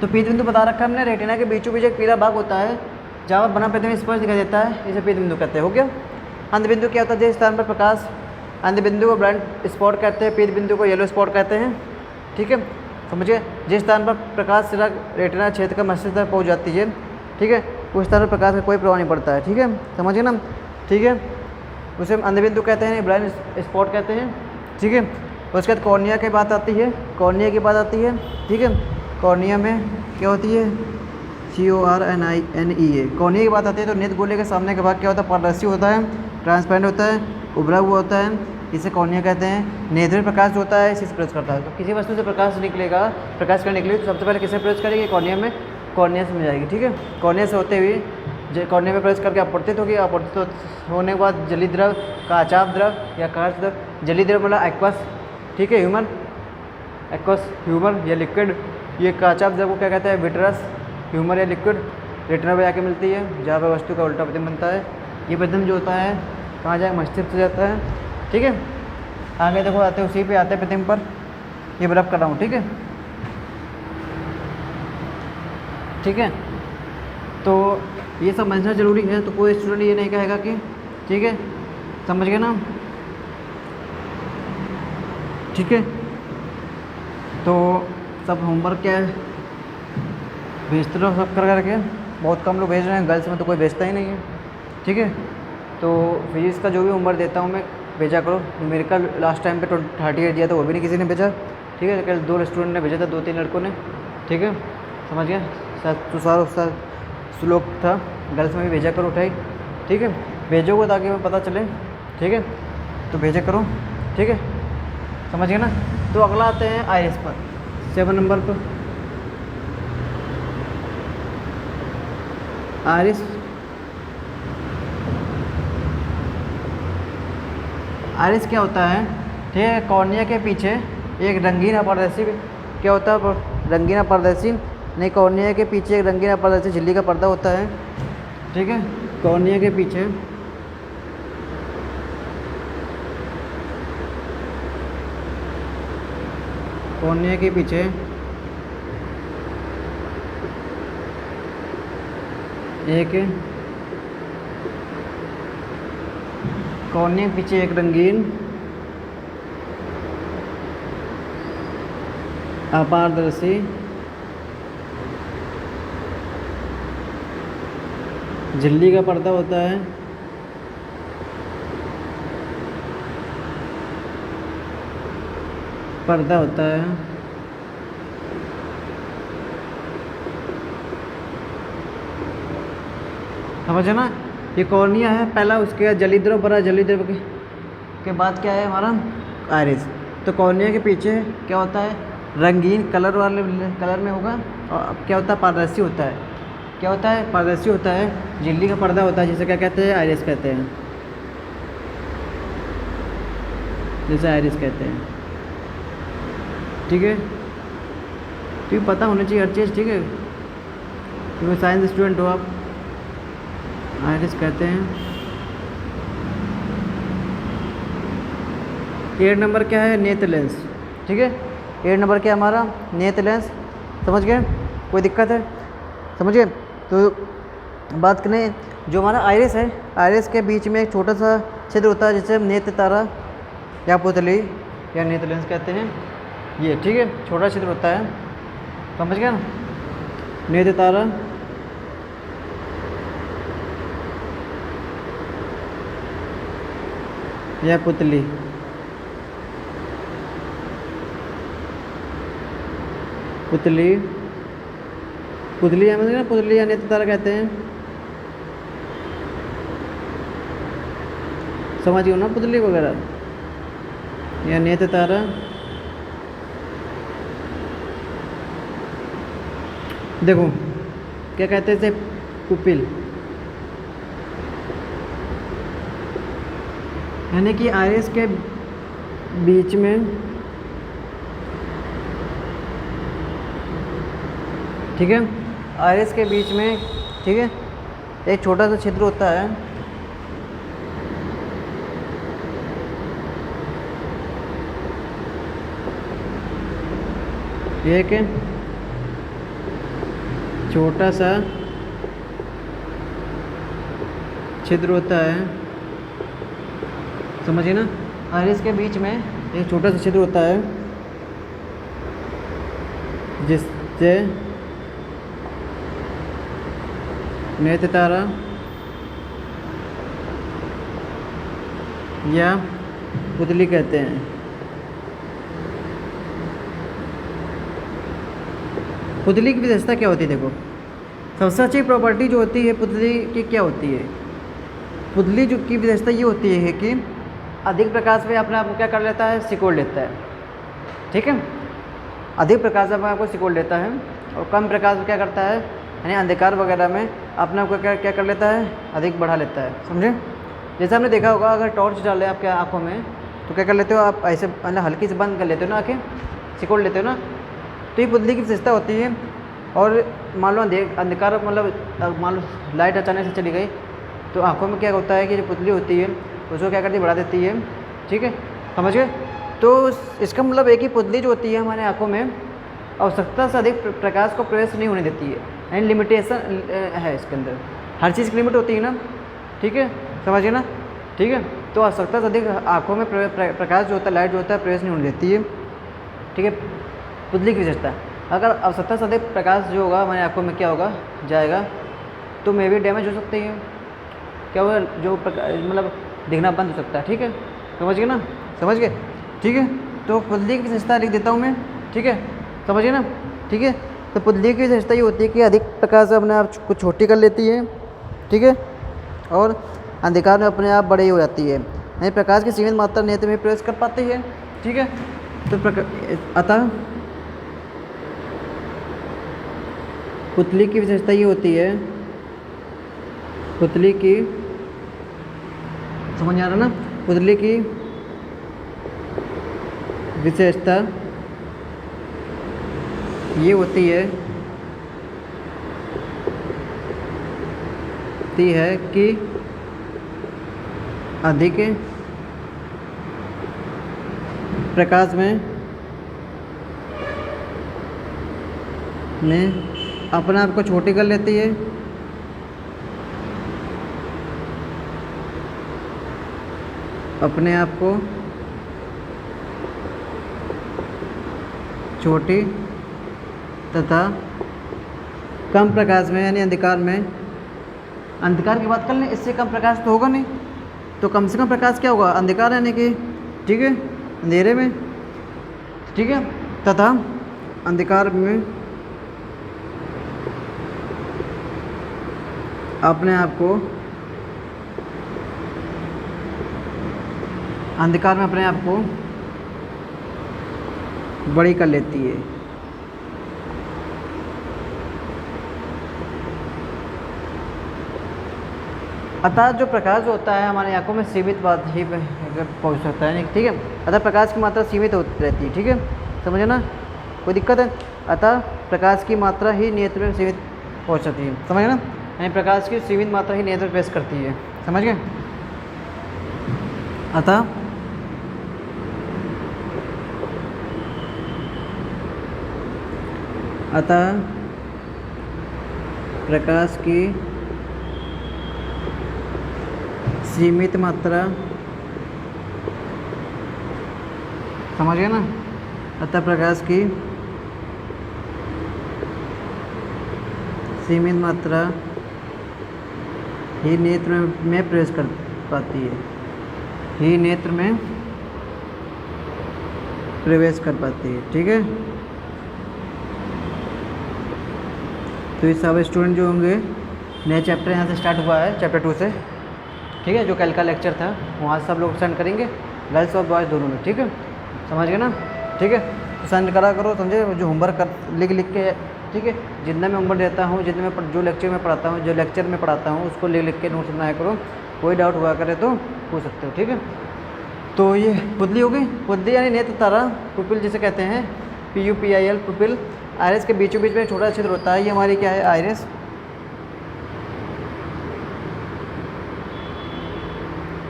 A: तो पीत बिंदु बता रखा है हमने, रेटिना के बीचों बीच एक पीला भाग होता है, जहाँ बना प्रतिबिंब स्पष्ट दिखाई देता है, इसे पीत बिंदु कहते हैं, हो गया। अंध बिंदु क्या होता है, जिस स्थान पर प्रकाश, अंध बिंदु को ब्लाइंड स्पॉट कहते हैं, पीत बिंदु को येलो स्पॉट कहते हैं, ठीक है, समझिए। जिस स्थान पर प्रकाश सिरा रेटिना क्षेत्र का मस्तिष्क तक पहुँच जाती है, ठीक है, उस स्थान पर प्रकाश का कोई प्रभाव नहीं पड़ता है, ठीक है, समझिए ना, ठीक है। उसे अंध बिंदु कहते हैं, ब्लाइंड स्पॉट कहते हैं, ठीक है। उसके बाद कॉर्निया की बात आती है, कॉर्निया की बात आती है, ठीक है। कॉर्निया में क्या होती है, CORNIA, कॉर्निया की बात आती है। तो नेत्र गोले के सामने का भाग क्या होता है, पारदर्शी होता है, ट्रांसपेरेंट होता है, उभरा हुआ होता है, इसे कॉर्निया कहते हैं। नेत्र में प्रकाश होता है, इसी से प्रवेश करता है। तो किसी वस्तु से प्रकाश निकलेगा, प्रकाश करने निकलेगी, तो सबसे पहले किससे प्रवेश करेगी, कॉर्निया में, कॉर्निया से मिल जाएगी, ठीक है। कॉर्निया से होते हुए कॉर्निया में प्रवेश करके अपवर्तित होगी, अपवर्तित होने के बाद जलीय द्रव, काचाभ द्रव या काच द्रव, जलीय द्रव मतलब एक्वस, ठीक है, ह्यूमर, एक्वस ह्यूमर या लिक्विड, ये काचाभ द्रव को क्या कहते हैं, विट्रस ह्यूमर या लिक्विड, रेटिना पे आके मिलती है, जहाँ पर वस्तु का उल्टा प्रतिबिंब बनता है। ये प्रतिबिंब जो होता है कहाँ जाए, मस्तिष्क से जाता है, ठीक है। आगे देखो आते उसी पे आते प्रतिबिंब पर, ये रब कर रहा हूँ, ठीक है। ठीक है, तो ये समझना ज़रूरी है, तो कोई स्टूडेंट ये नहीं कहेगा कि, ठीक है, समझ गए ना। ठीक है, तो सब होमवर्क क्या है भेजते रहो सब कर करके, बहुत कम लोग भेज रहे हैं, गर्ल्स में तो कोई भेजता ही नहीं है। ठीक है, तो फिजिक्स का जो भी होमवर्क देता हूँ मैं भेजा करो। न्यूमेरिकल लास्ट टाइम पे 38 दिया था, वो भी नहीं किसी ने भेजा। ठीक है, कल 2 स्टूडेंट ने भेजा था, 2-3 लड़कों ने। ठीक है, समझ गया। शायद तुषार उषार श्लोक था, गर्ल्स में भी भेजा करो उठाई। ठीक है, भेजोगे ताकि हमें पता चले। ठीक है, तो भेजा करो। ठीक है, समझ गए ना। तो अगला आते हैं आईएस पर, 7 नंबर पर। आइरिस, आइरिस क्या होता है? ठीक है, कॉर्निया के पीछे एक रंगीन अपारदर्शी, क्या होता है? रंगीन अपारदर्शी नहीं, कॉर्निया के पीछे एक रंगीन अपारदर्शी झिल्ली का पर्दा होता है। ठीक है, कॉर्निया के पीछे एक रंगीन अपारदर्शी झिल्ली का पर्दा होता है। समझे ना। ये कॉर्निया है पहला, उसके बाद जलीद्रव बड़ा, जलीद्रव के बाद क्या है हमारा? आइरिस। तो कॉर्निया के पीछे क्या होता है? रंगीन कलर वाले कलर में होगा। और क्या होता है? पारदर्शी होता है। क्या होता है? पारदर्शी होता है, झिल्ली का पर्दा होता है, जिसे क्या कहते हैं? आइरिस कहते हैं। जैसे आइरिस कहते हैं। ठीक है, तो ये पता होना चाहिए हर चीज़। ठीक है, क्योंकि साइंस स्टूडेंट हो आप। आइरिस कहते हैं। 8 नंबर क्या है? नेत्र लेंस। ठीक है, 8 नंबर क्या हमारा? नेत्र लेंस। समझ गए? कोई दिक्कत है? समझ गए? तो बात करें जो हमारा आइरिस है, आइरिस के बीच में एक छोटा सा छिद्र होता है, जिसे नेत्र तारा या पुतली या नेत्र लेंस कहते हैं। ये ठीक है, छोटा छिद्र होता है। समझ गया ना? नेत्र तारा या पुतली, पुतली या मतलब पुतली या नेत्र तारा कहते हैं। समझ गए ना? पुतली वगैरह या नेत्र तारा। देखो क्या कहते हैं इसे? पुपिल, यानी कि आइरिस के बीच में, ठीक है, आइरिस के बीच में, ठीक है, एक छोटा सा छिद्र होता है। एक छोटा सा छिद्र होता है। समझिए ना, आइरिस के बीच में एक छोटा सा छिद्र होता है, जिससे नेत्र तारा या पुतली कहते हैं। पुतली की विशेषता क्या होती है? देखो, सबसे अच्छी प्रॉपर्टी जो होती है पुतली की क्या होती है? पुतली जो की विशेषता ये होती है कि अधिक प्रकाश में अपने आप को क्या कर लेता है? सिकोड़ लेता है। ठीक है, अधिक प्रकाश में अपने आप को सिकोड़ लेता है, और कम प्रकाश में क्या करता है? यानी अंधकार वगैरह में अपने आप को क्या कर लेता है? अधिक बढ़ा लेता है। समझे? जैसे हमने देखा होगा, अगर टॉर्च डाले आपके आँखों में तो क्या कर लेते हो आप? ऐसे मतलब हल्की से बंद कर लेते हो ना, आँखें सिकोड़ लेते हो ना। तो ये पुतली की विशेषता होती है। और मान लो अंधकार, मतलब मान लो लाइट अचानक से चली गई, तो आँखों में क्या होता है कि जो पुतली होती है उसको क्या करती है? बढ़ा देती है, ठीक है, समझ गए। तो इसका मतलब एक ही पुतली जो होती है हमारे आँखों में आवश्यकता से अधिक प्रकाश को प्रवेश नहीं होने देती है, यानी लिमिटेशन है इसके अंदर, हर चीज़ की लिमिट होती है ना, ठीक है, समझिए ना, ठीक है। तो आवश्यकता से अधिक आँखों में प्रकाश जो होता है, लाइट जो होता है, प्रवेश नहीं होने देती है, ठीक है। पुतली की विशेषता, अगर आवश्यकता से अधिक प्रकाश जो होगा हमारी आँखों में क्या होगा, जाएगा, तो मे भी डैमेज हो सकती है, क्या होगा, जो मतलब दिखना बंद हो सकता है, ठीक है, समझ गए ना, समझ गए, ठीक है। तो पुतली की विशेषता लिख देता हूँ मैं, ठीक है, समझिए ना, ठीक है। तो पुतली की विशेषता ये होती है कि अधिक प्रकाश अपने आप को छोटी कर लेती है, ठीक है, और अंधकार में अपने आप बड़ी हो जाती है, यानी प्रकाश की सीमित मात्रा नेत्र में प्रवेश कर पाती है, ठीक है। तो अतः पुतली की विशेषता ये होती है, पुतली की, समझ आ रहा ना, पुतली की विशेषता ये होती है कि अधिक प्रकाश में अपने आप को छोटी कर लेती है, अपने आप को छोटी तथा कम प्रकाश में, यानी अंधकार में, अंधकार की बात कर लें, इससे कम प्रकाश तो होगा नहीं, तो कम से कम प्रकाश क्या होगा, अंधकार, यानी कि, ठीक है, अंधेरे में, ठीक है, तथा अंधकार में अपने आप को, अंधकार में अपने आप को बड़ी कर लेती है। अतः जो प्रकाश होता है हमारी आंखों में सीमित बात ही पहुंच सकता है, ठीक है। अतः प्रकाश की मात्रा सीमित होती रहती है, ठीक है, समझे ना, कोई दिक्कत है। अतः प्रकाश की मात्रा ही नेत्र में सीमित पहुंच जाती है, समझे ना, यानी प्रकाश की सीमित मात्रा ही नेत्र में प्रवेश करती है, समझ गए। अतः प्रकाश की सीमित मात्रा, समझ गए ना, अतः प्रकाश की सीमित मात्रा ही नेत्र में प्रवेश कर पाती है, ही नेत्र में प्रवेश कर पाती है, ठीक है। तो ये सब स्टूडेंट जो होंगे, नया चैप्टर यहाँ से स्टार्ट हुआ है, चैप्टर 2 से, ठीक है, जो कल का लेक्चर था वहाँ सब लोग सेंड करेंगे, गर्ल्स और बॉयज़ दोनों में, ठीक है, समझ गए ना, ठीक है। तो सेंड करा करो, समझे, जो होमवर्क कर लिख के, ठीक है, जितना मैं होमवर्क देता हूँ, जितने में जो लेक्चर में पढ़ाता हूँ, जो लेक्चर में पढ़ाता हूँ उसको लिख के नोट्स बनाया करो, कोई डाउट हुआ करे तो पूछ सकते हो, ठीक है। तो ये पुतली हो गई, पुतली यानी नेत्र तारा, पुपिल जिसे कहते हैं, PUPIL, पुपिल। आयरिस के बीचों बीच में छोटा छिद्र होता है, ये हमारी क्या है, आयरिस।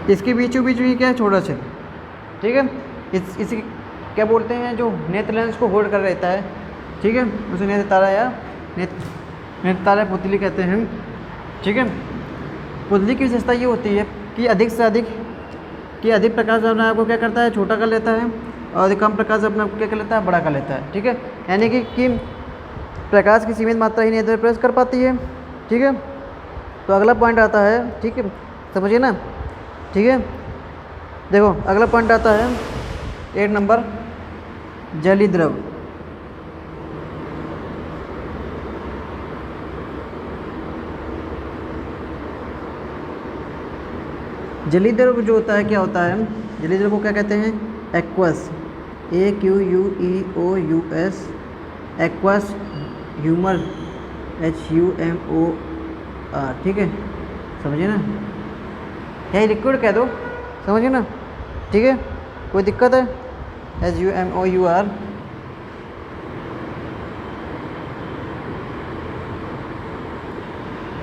A: इसके बीचों बीच में क्या है, छोटा छिद्र, ठीक है। इसी क्या बोलते हैं, जो नेत्र लेंस को होल्ड कर रहता है, ठीक है, उसे नेत्र तारा या नेत्र तारा पुतली कहते हैं, ठीक है। पुतली की विशेषता ये होती है कि अधिक प्रकाश अपने आप को क्या करता है, छोटा कर लेता है, और अधिक कम प्रकाश अपने आप को क्या कर लेता है, बड़ा कर लेता है, ठीक है। यानी कि प्रकाश की सीमित मात्रा ही नेत्र में प्रवेश कर पाती है, ठीक है। तो अगला पॉइंट आता है, ठीक है, समझिए ना, ठीक है। देखो अगला पॉइंट आता है 8 नंबर, जलीय द्रव। जलीय द्रव जो होता है, क्या होता है, जलीय द्रव को क्या कहते हैं, aqueous, AQUEOUS, aqueous, humour, HUMOR, ठीक है, समझिए ना, है लिक्विड कह दो, समझिए ना, ठीक है, कोई दिक्कत है, HUMOUR।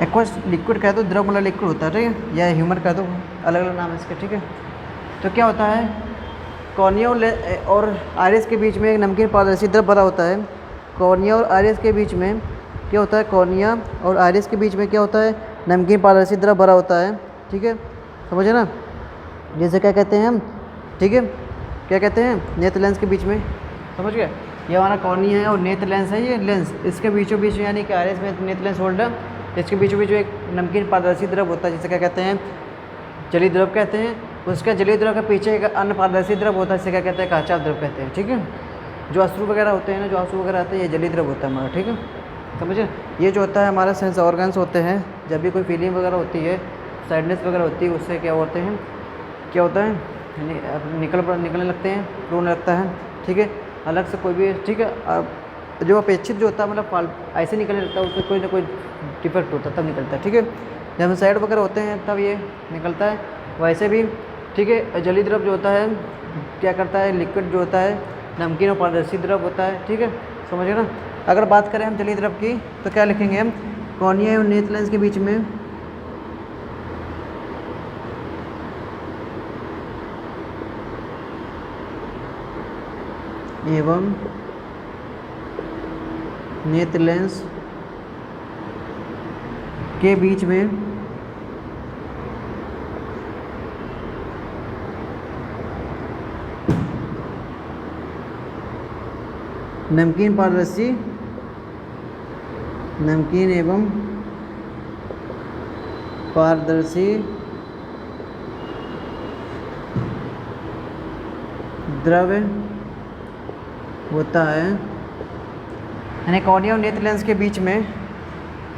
A: एक्वस लिक्विड कह दो, द्रव मतलब लिक्विड होता है, ठीक है, या ह्यूमर कह दो, अलग अलग नाम है इसके, ठीक है। तो क्या होता है, कॉर्निया और आयरिस के बीच में एक नमकीन पारदर्शी द्रव भरा होता है। कॉर्निया और आयरिस के बीच में क्या होता है, कॉर्निया और आयरिस के बीच में क्या होता है, नमकीन पारदर्शी द्रव भरा होता है। ठीक है, समझे ना। जैसे क्या कहते हैं हम, ठीक है, क्या कहते हैं, नेत्र लेंस के बीच में, समझ गए। ये हमारा कॉर्निया है और नेत्र लेंस है, ये लेंस, इसके बीचों बीच यानी कि आयरिस में नेत्र लेंस होल्डर, इसके बीचों बीच एक नमकीन पारदर्शी द्रव होता है जिसे क्या कहते हैं, जलीय द्रव कहते हैं। उसका जलीय द्रव के पीछे एक अन्य पारदर्शी द्रव होता है जिसे क्या कहते हैं, काचा द्रव कहते हैं। ठीक है, जो अश्रु वगैरह होते हैं ना, जो आंसू वगैरह आते हैं, ये जलीय द्रव होता है हमारा। ठीक है, समझे। ये जो होता है हमारा सेंस ऑर्गन्स होते हैं, जब भी कोई फीलिंग वगैरह होती है, सैडनेस वगैरह होती है, उससे क्या होते हैं, क्या होता है, निकलने लगते हैं, रोने लगता है। ठीक है, अलग से कोई भी, ठीक है, जो अपेक्षित जो होता है मतलब ऐसे निकलने लगता है, उससे कोई ना कोई डिफेक्ट होता है तब निकलता है। ठीक है, जब हम साइड वगैरह होते हैं तब ये निकलता है। वैसे भी ठीक है, जलीय द्रव जो होता है क्या करता है, लिक्विड जो होता है नमकीन और पारदर्शी द्रव होता है। ठीक है, समझिए ना। अगर बात करें हम जलीय द्रव की तो क्या लिखेंगे हम, कॉर्निया और नेत्र लेंस के बीच में एवं नेत्र लेंस के बीच में नमकीन पारदर्शी, नमकीन एवं पारदर्शी द्रव होता है, यानी कॉर्निया और नेत्र लेंस के बीच में।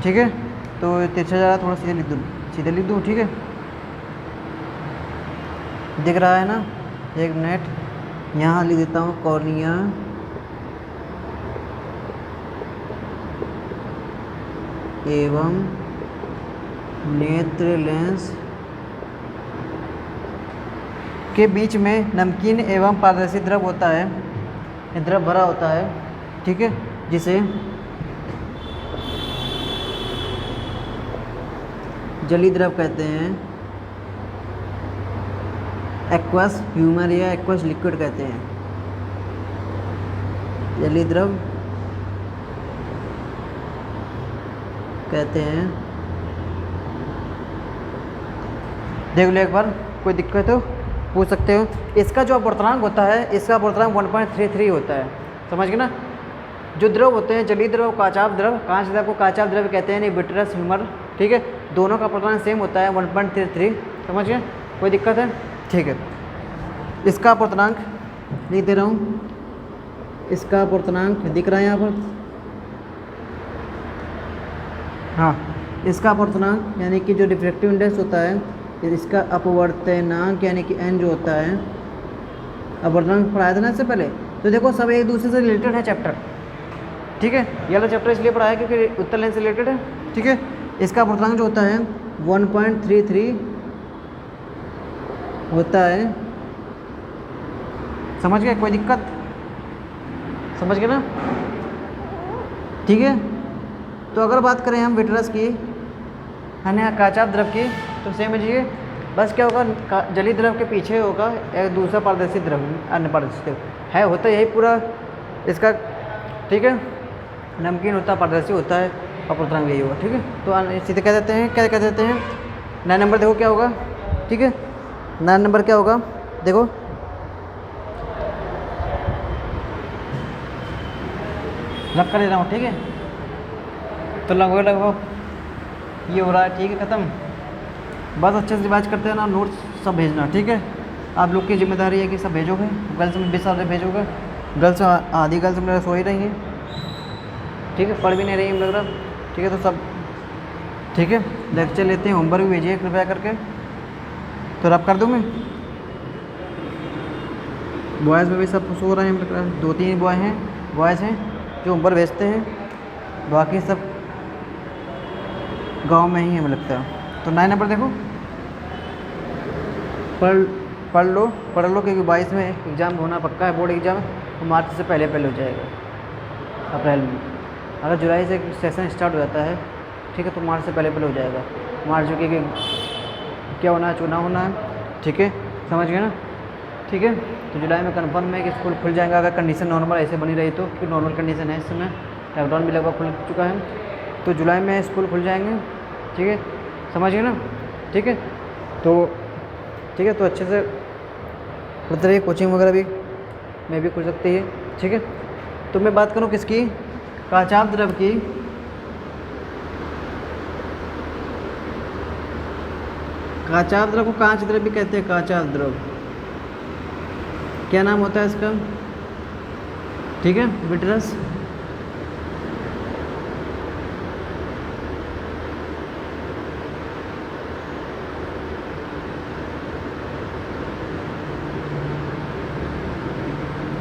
A: ठीक है, तो तिरछा जा रहा, थोड़ा सीधे लिख दूँ, सीधे लिख दूँ। ठीक है, दिख रहा है ना, एक मिनट यहाँ लिख देता हूँ, कॉर्निया एवं नेत्र लेंस के बीच में नमकीन एवं पारदर्शी द्रव होता है, ये द्रव भरा होता है। ठीक है, जिसे जलीय द्रव कहते हैं, एक्वस ह्यूमर या एक्वस लिक्विड कहते हैं। जलीय द्रव कहते हैं। देख लो एक बार, कोई दिक्कत हो पूछ सकते हो। इसका जो अपवर्तनांक होता है, इसका अपवर्तनांक 1.33 होता है, समझ गए ना। जो द्रव होते हैं, जलीय द्रव, काचाभ द्रव, कांच द्रव को काचाभ द्रव कहते हैं, नहीं विट्रस ह्यूमर। ठीक है, दोनों का अपवर्तनांक सेम होता है 1.33, समझ गए। कोई दिक्कत है, ठीक है। इसका अपवर्तनांक लिख दे रहा हूँ, इसका अपवर्तनांक दिख रहा है यहाँ पर, हाँ। इसका अपवर्तनांक यानी कि जो डिफ्रैक्टिव इंडेक्स होता है, इसका अपवर्तनांक यानी कि n जो होता है, अपवर्तनांक पढ़ाया था ना इससे पहले। तो देखो सब एक दूसरे से रिलेटेड है चैप्टर। ठीक है, ये वाला चैप्टर इसलिए पढ़ाया क्योंकि उत्तर लेंस से रिलेटेड है। ठीक है, इसका अपवर्तनांक जो होता है 1.33 होता है, समझ गए। कोई दिक्कत, समझ गए ना, ठीक है। तो अगर बात करें हम विट्रस की, है ना, काचाभ द्रव की, तो सेम है। बस क्या होगा, जलीय द्रव के पीछे होगा एक दूसरा पारदर्शी द्रव, अन्य पारदर्शी द्रव है, होता यही पूरा इसका। ठीक है, नमकीन होता है, पारदर्शी होता है, अपवर्तनांक यही होगा। ठीक है, तो सीधे कह देते हैं, क्या कह देते हैं, 9 नंबर देखो क्या होगा। ठीक है, 9 नंबर क्या होगा, देखो रख कर दे रहा हूँ। ठीक है, तो लगभग ये हो रहा है। ठीक है, ख़त्म। बस अच्छे से रिवाइज करते हैं ना, नोट्स सब भेजना। ठीक है, आप लोग की जिम्मेदारी है कि सब भेजोगे। गर्ल्स में 20 साल भेजोगे, गर्ल्स आधी गर्ल्स में सो ही रही हैं। ठीक है, पढ़ भी नहीं रही है लग रहा। ठीक है, तो सब ठीक है, लेक्चर लेते हैं, होमवर्क भी भेजिए कृपया करके। तो रब कर दूँ मैं, बॉयज़ में भी सब सो रहे हैं लग रहा है, 2-3 बॉयज़ हैं जो होमवर्क भेजते हैं, बाकी सब गांव में ही है मुझे लगता है। तो 9 नंबर देखो, पढ़ लो क्योंकि 22 में एग्ज़ाम होना पक्का है, बोर्ड एग्ज़ाम, तो मार्च से पहले हो जाएगा, अप्रैल में। अगर जुलाई से सेशन स्टार्ट हो जाता है, ठीक है, तो मार्च से पहले हो जाएगा। मार्च जो कि क्या होना है, चुनाव होना है। ठीक है, समझ गए ना। ठीक है। तो जुलाई में कन्फर्म है कि स्कूल खुल जाएगा अगर कंडीशन नॉर्मल ऐसे बनी रही तो, क्योंकि नॉर्मल कंडीशन है इस समय, लॉकडाउन भी लगभग खुल चुका है। तो जुलाई में स्कूल खुल जाएंगे, ठीक है, समझ गए ना। ठीक है, तो ठीक है, तो अच्छे से पढ़ते रहिए, कोचिंग वगैरह भी में भी खुल सकती है। ठीक है, तो मैं बात करूँ किसकी, काचाप द्रव की। काचाप द्रव को कांच द्रव भी कहते हैं, काचाप द्रव क्या नाम होता है इसका, ठीक है, विट्रस।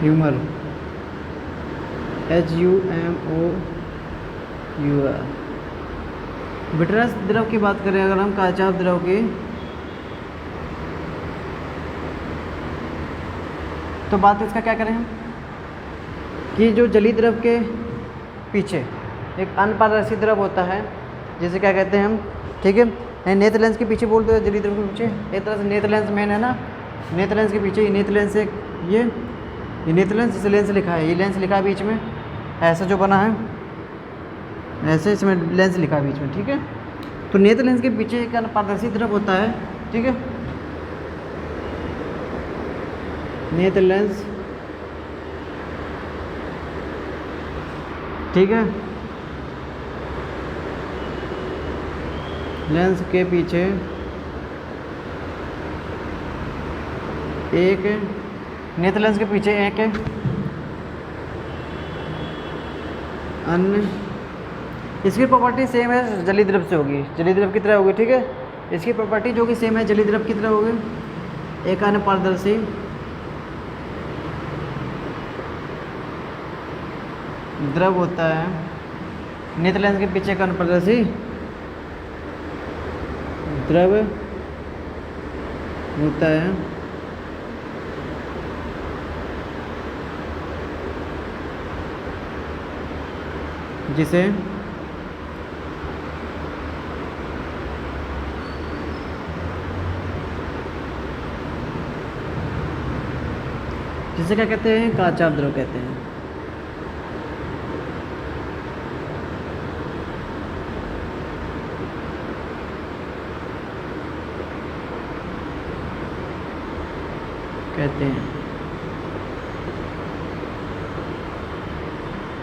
A: Humour, HUMOUR। विट्रस द्रव की बात करें अगर हम काचाप द्रव की, तो बात इसका क्या करें हम कि जो जलीय द्रव के पीछे एक अनपारदर्शी द्रव होता है, जिसे क्या कहते हैं हम, ठीक है, नेत्र लेंस के पीछे बोलते हैं जलीय द्रव के पीछे, एक तरह से नेत्र लेंस मेन है ना, नेत्र लेंस के पीछे, ये नेत्र लेंस से ये नेत्र लेंस, जिसे लेंस लिखा है, ये लेंस लिखा है बीच में, ऐसा जो बना है ऐसे इसमें लेंस लिखा है बीच में, ठीक है। तो नेत्र लेंस के पीछे एक अनपारदर्शी द्रव होता है, ठीक है, नेत्र लेंस, ठीक है, लेंस के पीछे एक, नेत्र लेंस के पीछे एक अन्य, इसकी प्रॉपर्टी सेम है जलीय द्रव से होगी, जलीय द्रव की तरह होगी, ठीक है। इसकी प्रॉपर्टी जो कि सेम है जलीय द्रव की तरह होगी, एक अन्य पारदर्शी द्रव होता है, नेत्र लेंस के पीछे का अनपारदर्शी द्रव होता है, जिसे क्या कहते हैं, काचाप द्रव कहते हैं।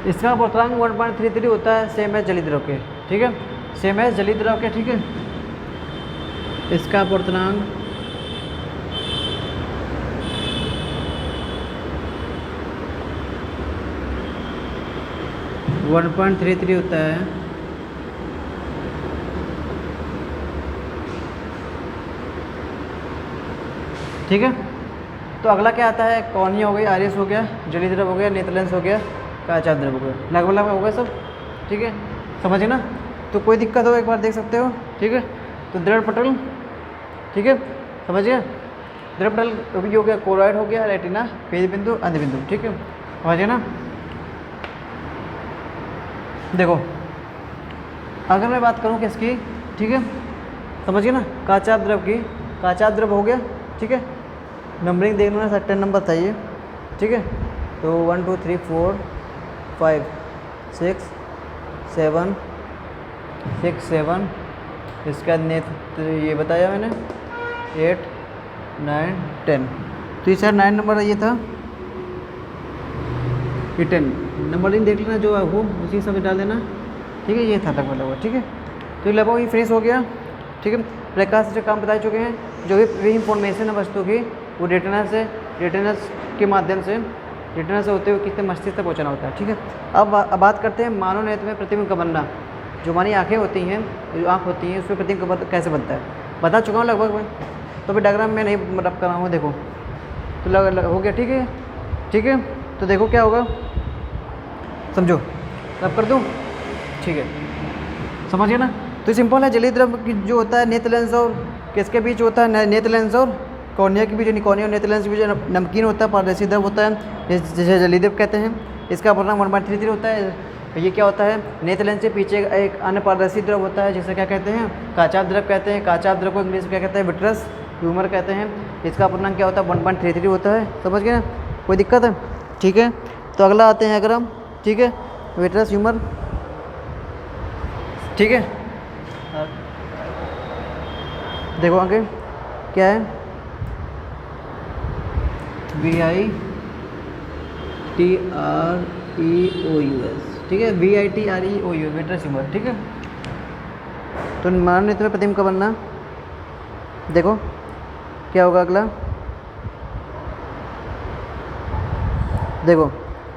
A: इसका पूर्णांक 1.33 होता है, सेम है जलीय द्रव के, ठीक है, सेम है जलीय द्रव के, ठीक है। इसका पूर्णांक 1.33 होता है, ठीक है। तो अगला क्या आता है, कॉर्निया हो गई, आयरिस हो गया, जलीय द्रव हो गया, नेत्र लेंस हो गया, काचाप द्रव हो गया, लगभग लगभग हो गया सब, ठीक है, समझे ना। तो कोई दिक्कत हो एक बार देख सकते हो, ठीक है। तो दृढ़ पटल, ठीक है, समझ गया, दृढ़ पटल अभी हो गया, कोरॉइड हो गया, रेटिना, पेज बिंदु, अंध बिंदु, ठीक है, समझे ना। देखो अगर मैं बात करूँ किसकी, ठीक है, समझिए ना, काचाप द्रव की, काचाप द्रव हो गया, ठीक है, नंबरिंग देखना है, 10 नंबर था ये, ठीक है। तो 1 2 3 4 5 6 7 6 7, इसके बाद नेत्र ये बताया मैंने 8 9 10, तो ये सर 9 नंबर ये था, ये 10 नंबरिंग देख लेना जो हो उसी हिसाब से डाल देना, ठीक है। ये था लगभग लगभग, ठीक है। तो लगभग ये फिनिश हो गया, ठीक है। प्रकाश से काम बता चुके हैं, जो भी इंफॉर्मेशन है वस्तु की वो रेटिनस के माध्यम से, रेटिना से होते हुए कितने मस्तिष्क तक पहुँचाना होता है, ठीक है। अब बात करते हैं मानव नेत्र में प्रतिबिंब का बनना। जो हमारी आँखें होती हैं, जो आँख होती हैं, उसमें प्रतिबिंब कैसे बनता है बता चुका हूँ लगभग मैं, तो फिर डायग्राम में नहीं रब कर रहा हूँ, देखो तो हो गया, ठीक है, ठीक है। तो देखो क्या होगा, समझो, रब कर दूँ, ठीक है, समझ गए ना। तो सिंपल है, जलीय द्रव की जो होता है नेत्र लेंस और किसके बीच होता है, नेत्र लेंस और कॉर्निया के बीच, कॉर्निया और नेत्र लेंस के बीच नमकीन होता है, पारदर्शी द्रव होता है, जिसे जलीय द्रव कहते हैं। इसका पूर्णांक 1.33 होता है। ये क्या होता है, नेत्र लेंस के पीछे एक अन्य पारदर्शी द्रव होता है, जिसे क्या कहते हैं, काचाप द्रव कहते हैं। काचाप द्रव को इंग्लिश में क्या कहते हैं, विट्रस, ह्यूमर कहते हैं। इसका पूर्णांक क्या होता है 1.33 होता है, समझ गए ना, कोई दिक्कत है? ठीक है, तो अगला आते हैं अगर हम, ठीक है, विट्रस ह्यूमर, ठीक है। देखो आगे क्या है, VITREOUS, ठीक है, VITREOUS विट्रस ह्यूमर, ठीक है। तो मानव नेत्र में प्रतिबिंब का बनना, देखो क्या होगा अगला, देखो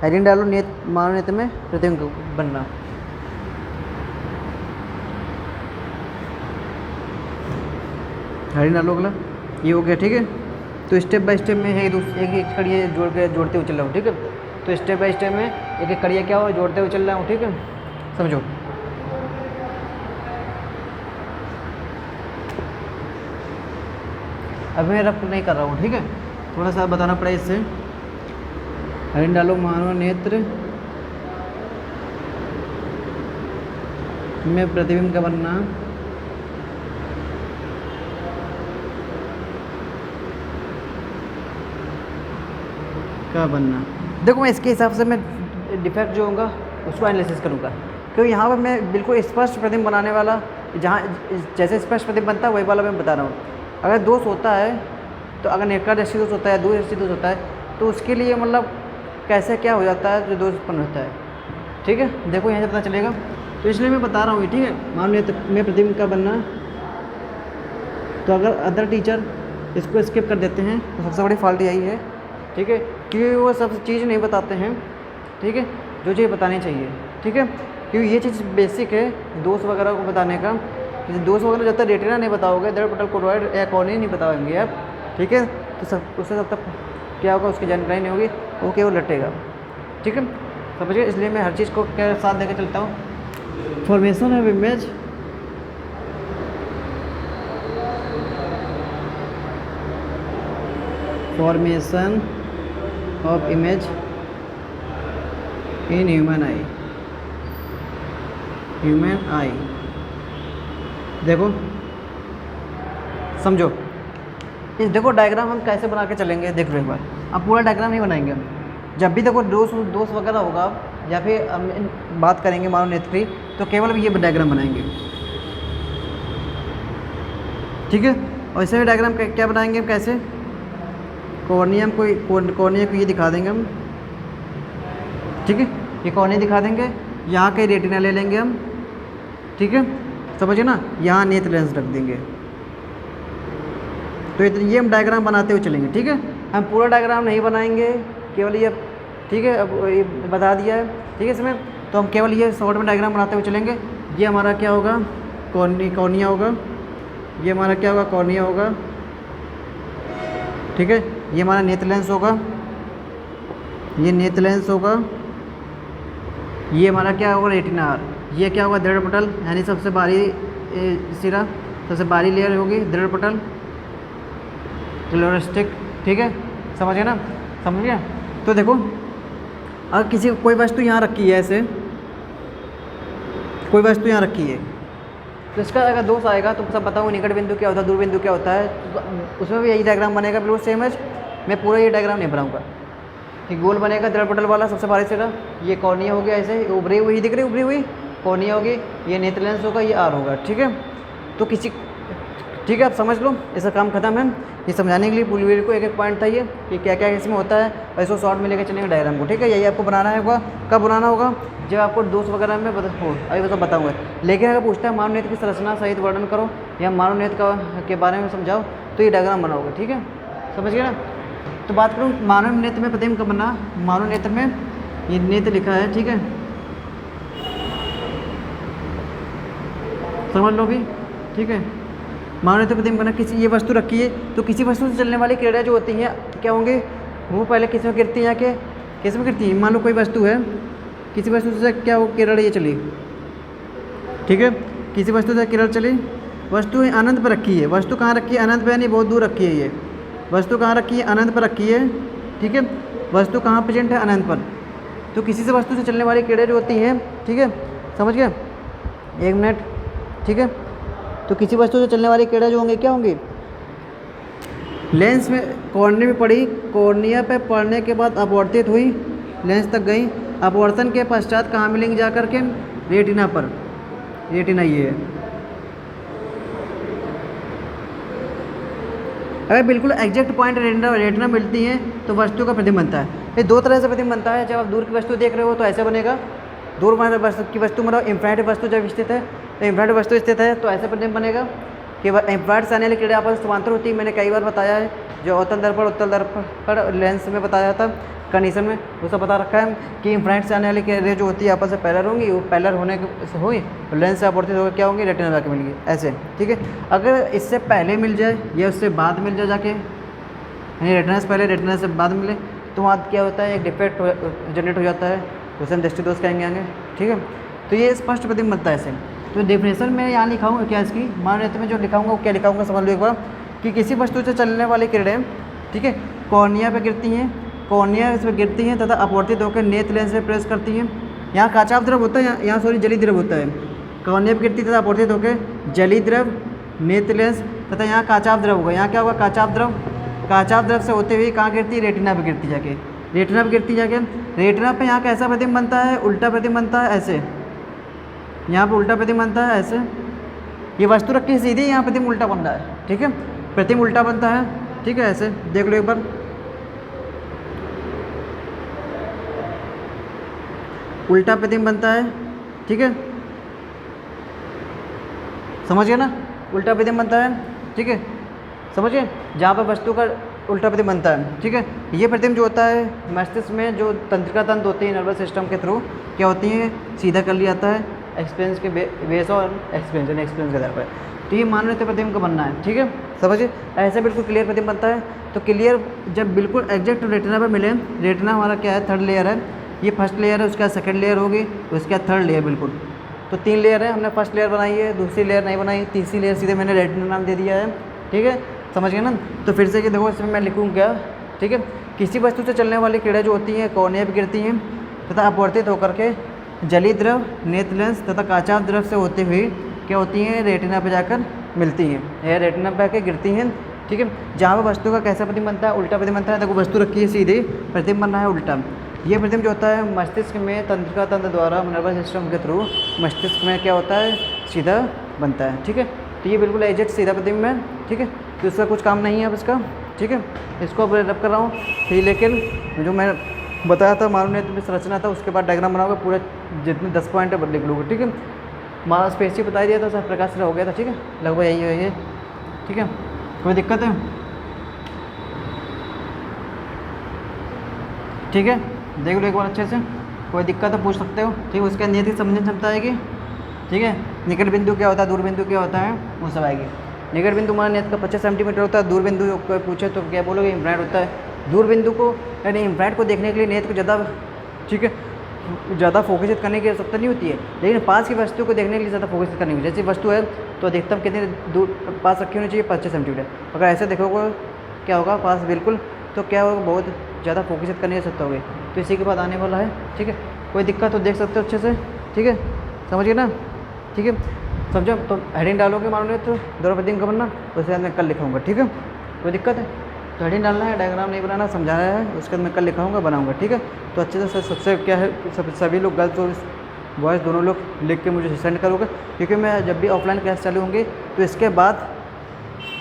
A: हेडिंग डालो, मानव नेत्र में प्रतिबिंब बनना। हेडिंग डालो अगला, ये हो गया, ठीक है। तो स्टेप बाय स्टेप में है एक एक कड़िया जोड़ते हुए चल रहा हूँ, ठीक है। तो स्टेप बाय स्टेप में एक एक कड़िया क्या हो जोड़ते हुए चल रहा हूँ, ठीक है, समझो। अभी मैं रफ नहीं कर रहा हूँ, ठीक है, थोड़ा सा बताना पड़ेगा इससे। हेडिंग डालो, मानव नेत्र में प्रतिबिंब का बनना, देखो मैं इसके हिसाब से मैं डिफेक्ट जो होगा उसको एनालिसिस करूँगा, क्योंकि यहाँ पर मैं बिल्कुल स्पष्ट प्रतिबिंब बनाने वाला, जहाँ जैसे स्पष्ट प्रतिबिंब बनता है वही वाला मैं बता रहा हूँ। अगर दोष होता है तो अगर नेत्र दृष्टि दोष होता है, दूर दृष्टि दोष होता है, तो उसके लिए मतलब कैसे क्या हो जाता है जो दोष उत्पन्न होता है, ठीक है। देखो यहाँ से पता चलेगा, तो इसलिए मैं बता रहा हूँ, ठीक है। मान नेत्र में प्रतिबिंब का बनना, तो अगर अदर टीचर इसको स्किप कर देते हैं तो सबसे बड़ी फॉल्ट यही है, ठीक है, क्योंकि वो सब चीज़ नहीं बताते हैं, ठीक है, जो चीज़ बतानी चाहिए, ठीक है, क्योंकि ये चीज़ बेसिक है दोष वगैरह को बताने का। दोष वगैरह जब तक रेटिना नहीं बताओगे, दर्द पटल कोरोइड या कॉर्निया नहीं बताएंगे आप, ठीक है, तो सब उससे तब तक क्या होगा, उसकी जानकारी नहीं होगी, वो केवल रटेगा, ठीक है, समझिए। इसलिए मैं हर चीज़ को क्या साथ देकर चलता हूँ। Formation of image, formation of image in human I, human आई, देखो समझो इस, देखो डायग्राम हम कैसे बना के चलेंगे, देख लो एक बार। अब पूरा डायग्राम नहीं बनाएंगे हम, जब भी देखो दोष वगैरह होगा या फिर हम बात करेंगे मानव नेत्र की, तो केवल ये डायग्राम बनाएंगे, ठीक है। और ऐसे भी डायग्राम क्या बनाएंगे हम, कैसे कॉर्निया को ये दिखा देंगे हम, ठीक है, ये कॉर्निया दिखा देंगे, यहाँ के रेटिना ले लेंगे हम, ठीक है, समझिए ना, यहाँ नेत्र लेंस रख देंगे। तो ये हम डायग्राम बनाते हुए चलेंगे, ठीक है। हम पूरा डायग्राम नहीं बनाएंगे, केवल ये, ठीक है, अब ये बता दिया है, ठीक है इसमें। तो हम केवल ये शॉर्ट में डायग्राम बनाते हुए चलेंगे। ये हमारा क्या होगा, कॉर्निया होगा, ये हमारा क्या होगा, कॉर्निया होगा, ठीक है, ये हमारा नेत्र लेंस होगा, ये नेत्र लेंस होगा, ये हमारा क्या होगा, रेटिना, ये क्या होगा, दृढ़ पटल, यानी सबसे बारी सिरा, सबसे बारी लेयर होगी दृढ़ पटल, क्लोरोस्टिक, ठीक है, समझिए ना, समझ गया। तो देखो अगर किसी कोई वस्तु यहाँ रखी है, ऐसे कोई वस्तु यहाँ रखी है, तो इसका अगर दोष आएगा तो सब बताऊँ, निकट बिंदु क्या होता है, दूर बिंदु क्या होता है, तो उसमें भी यही डायग्राम बनेगा, बिल्कुल सेम है। मैं पूरा ये डायग्राम नहीं बनाऊंगा, कि गोल बनेगा दृढ़ पटल वाला, सबसे बारी सिरा, ये कॉर्निया हो गया, ऐसे उभरी हुई दिख रही, उभरी हुई कॉर्निया होगी, ये नेत्र लेंस होगा, ये आर होगा, ठीक है। तो किसी, ठीक है, आप समझ लो, इसका काम खत्म है। ये समझाने के लिए पूरी वीडियो को एक एक पॉइंट था ये, कि क्या क्या इसमें होता है, और इसको शॉर्ट में लेकर चलेंगे डायग्राम को, ठीक है। यही आपको बनाना होगा, कब बनाना होगा, जब आपको दोष वगैरह में हो, अभी तो बताऊँगा। लेकिन अगर पूछता है मानव नेत्र की संरचना सहित वर्णन करो या मानव नेत्र के बारे में समझाओ, तो ये डायग्राम बनाओगे, ठीक है, समझ गए ना। तो बात करूँ मानव नेत्र में प्रतिबिंब का बनना, मानव नेत्र में ये नेत्र लिखा है, ठीक है, समझ लो भी, ठीक है। मानव नेत्र प्रतिबिंब बनना, किसी ये वस्तु रखी है, तो किसी वस्तु से चलने वाली किरणें जो होती हैं क्या होंगे, वो पहले किस में गिरती हैं, या के किस में गिरती हैं। मान लो कोई वस्तु है, किसी वस्तु से क्या वो किरण ये चली, ठीक है, किसी वस्तु से किरण चली, वस्तु अनंत पर रखी है, वस्तु कहाँ रखी है, अनंत पर, यानी बहुत दूर रखी है, ये वस्तु कहाँ रखी है, अनंत पर रखी है, ठीक है, वस्तु कहाँ प्रेजेंट है, अनंत पर। तो किसी से वस्तु से चलने वाली किरणें जो होती हैं, ठीक है, समझ गए, एक मिनट, ठीक है। तो किसी वस्तु से चलने वाली किरणें जो होंगी क्या होंगी, लेंस में कॉर्निया में पड़ी, कॉर्निया पे पड़ने के बाद अपवर्तित हुई, लेंस तक गई, अपवर्तन के पश्चात कहाँ मिलेंगी जा कर के? रेटिना पर। रेटिना ये है। अगर बिल्कुल एग्जैक्ट पॉइंट रेटिना मिलती है तो वस्तु का प्रतिबिंब बनता है। ये दो तरह से प्रतिबिंब बनता है। जब आप दूर की वस्तु देख रहे हो तो ऐसा बनेगा, दूर की वस्तु मतलब इंफ्रारेड वस्तु जब स्थित है तो इंफ्रारेड वस्तु स्थित है तो ऐसा प्रतिबिंब बनेगा कि इंफ्रारेड से आने वाली किरणें आपस में समांतर होती है। मैंने कई बार बताया है, जो अवतल दर्पण उत्तल दर्पण लेंस में बताया था कंडीशन में, उसका बता रखा है कि इंफ्रारेड से आने वाली किरणें जो होती है आपस में पैरेलल होंगी, वो पैरेलल होने से हुई तो लेंस से अपवर्तित होकर क्या होंगी? रेटिना जाके मिलेंगी ऐसे, ठीक है। अगर इससे पहले मिल जाए या उससे बाद मिल जाए जाके, यानी रेटिना से पहले रेटिना से बाद मिले, तो वहाँ क्या होता है? एक डिफेक्ट जनरेट हो जाता है, उसे हम दृष्टि दोष कहेंगे आगे, ठीक है। तो ये स्पष्ट प्रतिबिंब बनता है ऐसे। तो डेफिनेशन में यहाँ लिखाऊंगा क्या इसकी, मान लेते मैं जो लिखाऊंगा वो क्या लिखाऊंगा समझ लो एक बार, कि किसी वस्तु से चलने वाली किरणें, ठीक है, कॉर्निया पे गिरती हैं, कॉर्निया इसमें गिरती हैं तथा अपवर्तित होकर नेत्र लेंस में प्रेस करती हैं। यहाँ काचाभ द्रव होता है, यहाँ सॉरी जली द्रव होता है। कॉर्निया पे गिरती तथा अपवर्तित होकर जली द्रव, नेत्र लेंस तथा यहाँ काचाभ द्रव होगा। यहाँ क्या होगा? काचाभ द्रव। काचाभ द्रव से होते हुए कहाँ गिरती है? रेटिना पे गिरती जाके, रेटिना पे गिरती जाके। रेटिना पे यहाँ कैसा प्रतिबिंब बनता है? उल्टा प्रतिबिंब बनता है ऐसे, यहाँ पे उल्टा प्रतिबिंब बनता है ऐसे। ये वस्तु रखी सीधी, यहाँ प्रतिबिंब उल्टा बन रहा है, ठीक है, प्रतिबिंब उल्टा बनता है, ठीक है। ऐसे देख लो एक बार, उल्टा प्रतिबिंब बनता है, ठीक है, समझ गए ना? उल्टा प्रतिबिंब बनता है, ठीक है, समझिए, जहाँ पर वस्तु का उल्टा प्रतिबिंब बनता है, ठीक है। ये प्रतिबिंब जो होता है मस्तिष्क में जो तंत्रिका तंत्र होती है नर्वस सिस्टम के थ्रू क्या होती है? सीधा कर लिया जाता है एक्सपीरियंस के बेस और एक्सपीरियंस के आधार पर। तो ये मान लेते प्रतिबिंब का बनना है, ठीक है, समझिए। ऐसे बिल्कुल क्लियर प्रतिबिंब बनता है। तो क्लियर जब बिल्कुल एग्जैक्ट रेटिना पर मिले, रेटिना हमारा क्या है? थर्ड लेयर है, ये फर्स्ट लेयर है, उसके बाद सेकंड लेयर होगी, उसके बाद थर्ड लेयर, बिल्कुल। तो 3 लेयर है, हमने फर्स्ट लेयर बनाई है, दूसरी लेयर नहीं बनाई, तीसरी लेयर सीधे मैंने रेटिना नाम दे दिया है, ठीक है, समझ गए ना? तो फिर से कि देखो इसमें मैं लिखूँ क्या, ठीक है, किसी वस्तु से चलने वाली किरणें जो होती हैं कॉर्निया पे गिरती हैं तथा अपवर्तित होकर के जली द्रव, नेत्र लेंस तथा काचाभ द्रव से होती हुई क्या होती हैं? रेटिना पे जाकर मिलती हैं, यह रेटिना पे आके गिरती हैं, ठीक है। जहाँ पर वस्तु का कैसा प्रतिबिंब बनता है? उल्टा प्रतिबिंब बनता है। देखो वस्तु रखी है सीधे, प्रतिबिंब बन रहा है उल्टा। ये प्रतिबिंब जो होता है मस्तिष्क में तंत्रिका तंत्र द्वारा नर्वस सिस्टम के थ्रू मस्तिष्क में क्या होता है? सीधा बनता है, ठीक है। तो ये बिल्कुल एग्जैक्ट सीधा प्रतिबिंब है, ठीक है। तो इसका कुछ काम नहीं है अब इसका, ठीक है। इसको अब रब कर रहा हूँ फिर, लेकिन जो मैं बताया था मालूम नहीं तुम्हें संरचना था, उसके बाद डायग्राम बनाओगे पूरे जितने 10 पॉइंट है लिख लोगे, ठीक है। मांसपेशी बता दिया था, सब प्रकाश से हो गया था, ठीक है, लगभग यही है ये, ठीक है। कोई दिक्कत है? ठीक है, देख लो एक बार अच्छे से, कोई दिक्कत है पूछ सकते हो, ठीक है। उसके नियत की समझने क्षमता आएगी, ठीक है। निकट बिंदु क्या होता है, दूर बिंदु क्या होता है, वो सब आएगी। निकट बिंदु हमारा नियत का 25 सेंटीमीटर होता है, दूर बिंदु कोई पूछे तो क्या बोलोगे? इंफ्रारेड होता है। दूर बिंदु को यानी इंफ्रारेड को देखने के लिए नियत को ज़्यादा, ठीक है, ज़्यादा फोकसित करने की आवश्यकता नहीं होती है, लेकिन पास की वस्तु को देखने के लिए ज़्यादा फोकसित करनी होगी। जैसी वस्तु है तो अधिकतम कितने दूर पास रखी होनी चाहिए? 25 सेंटीमीटर। अगर ऐसे देखोगे क्या होगा पास बिल्कुल, तो क्या होगा? बहुत ज़्यादा फोकसित करने की आवश्यकता होगी। तो इसी के बाद आने वाला है, ठीक है। कोई दिक्कत तो देख सकते हो अच्छे से, ठीक है, समझिए ना, ठीक है, समझो। तो हेडिंग डालोगे मान लो तो दोनों प्रतिबिंब का बनना, उसके बाद मैं कल लिखाऊंगा, ठीक है। कोई दिक्कत है? तो हेडिंग डालना है, डायग्राम नहीं बनाना, समझाया है, उसके बाद मैं कल लिखाऊंगा, बनाऊंगा, ठीक है। तो अच्छे से सबसे क्या है, सभी लोग गर्ल्स और बॉयज़ दोनों लोग लिख के मुझे सेंड करोगे, क्योंकि मैं जब भी ऑफलाइन क्लास चालू होंगी तो इसके बाद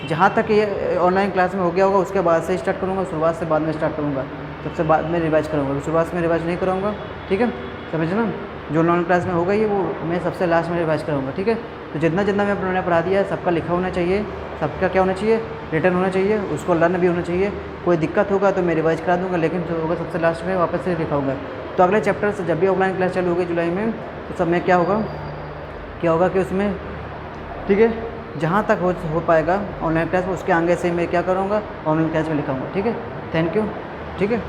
A: जहाँ तक ये ऑनलाइन क्लास में हो गया होगा उसके बाद से स्टार्ट करूँगा, शुरुआत से बाद में स्टार्ट करूँगा, सबसे बाद में रिवाइज करूँगा, शुरुआत में रिवाइज नहीं कराऊँगा, ठीक है, समझना। जो ऑनलाइन क्लास में होगा ये वो मैं सबसे लास्ट में रिवाइज कराऊँगा, ठीक है। तो जितना जितना मैंने पढ़ा दिया है सबका लिखा होना चाहिए, सबका क्या होना चाहिए? रिटर्न होना चाहिए, उसको लर्न भी होना चाहिए। कोई दिक्कत होगा तो मैं रिवाइज करा दूँगा, लेकिन जो होगा सबसे लास्ट में वापस से लिखाऊँगा। तो अगले चैप्टर से जब भी ऑफलाइन क्लास चालू होगी जुलाई में, तो सब में क्या होगा कि उसमें, ठीक है, जहाँ तक हो पाएगा ऑनलाइन क्लास में, उसके आगे से मैं क्या करूँगा? ऑनलाइन क्लास में लिखाऊँगा, ठीक है। थैंक यू, ठीक है।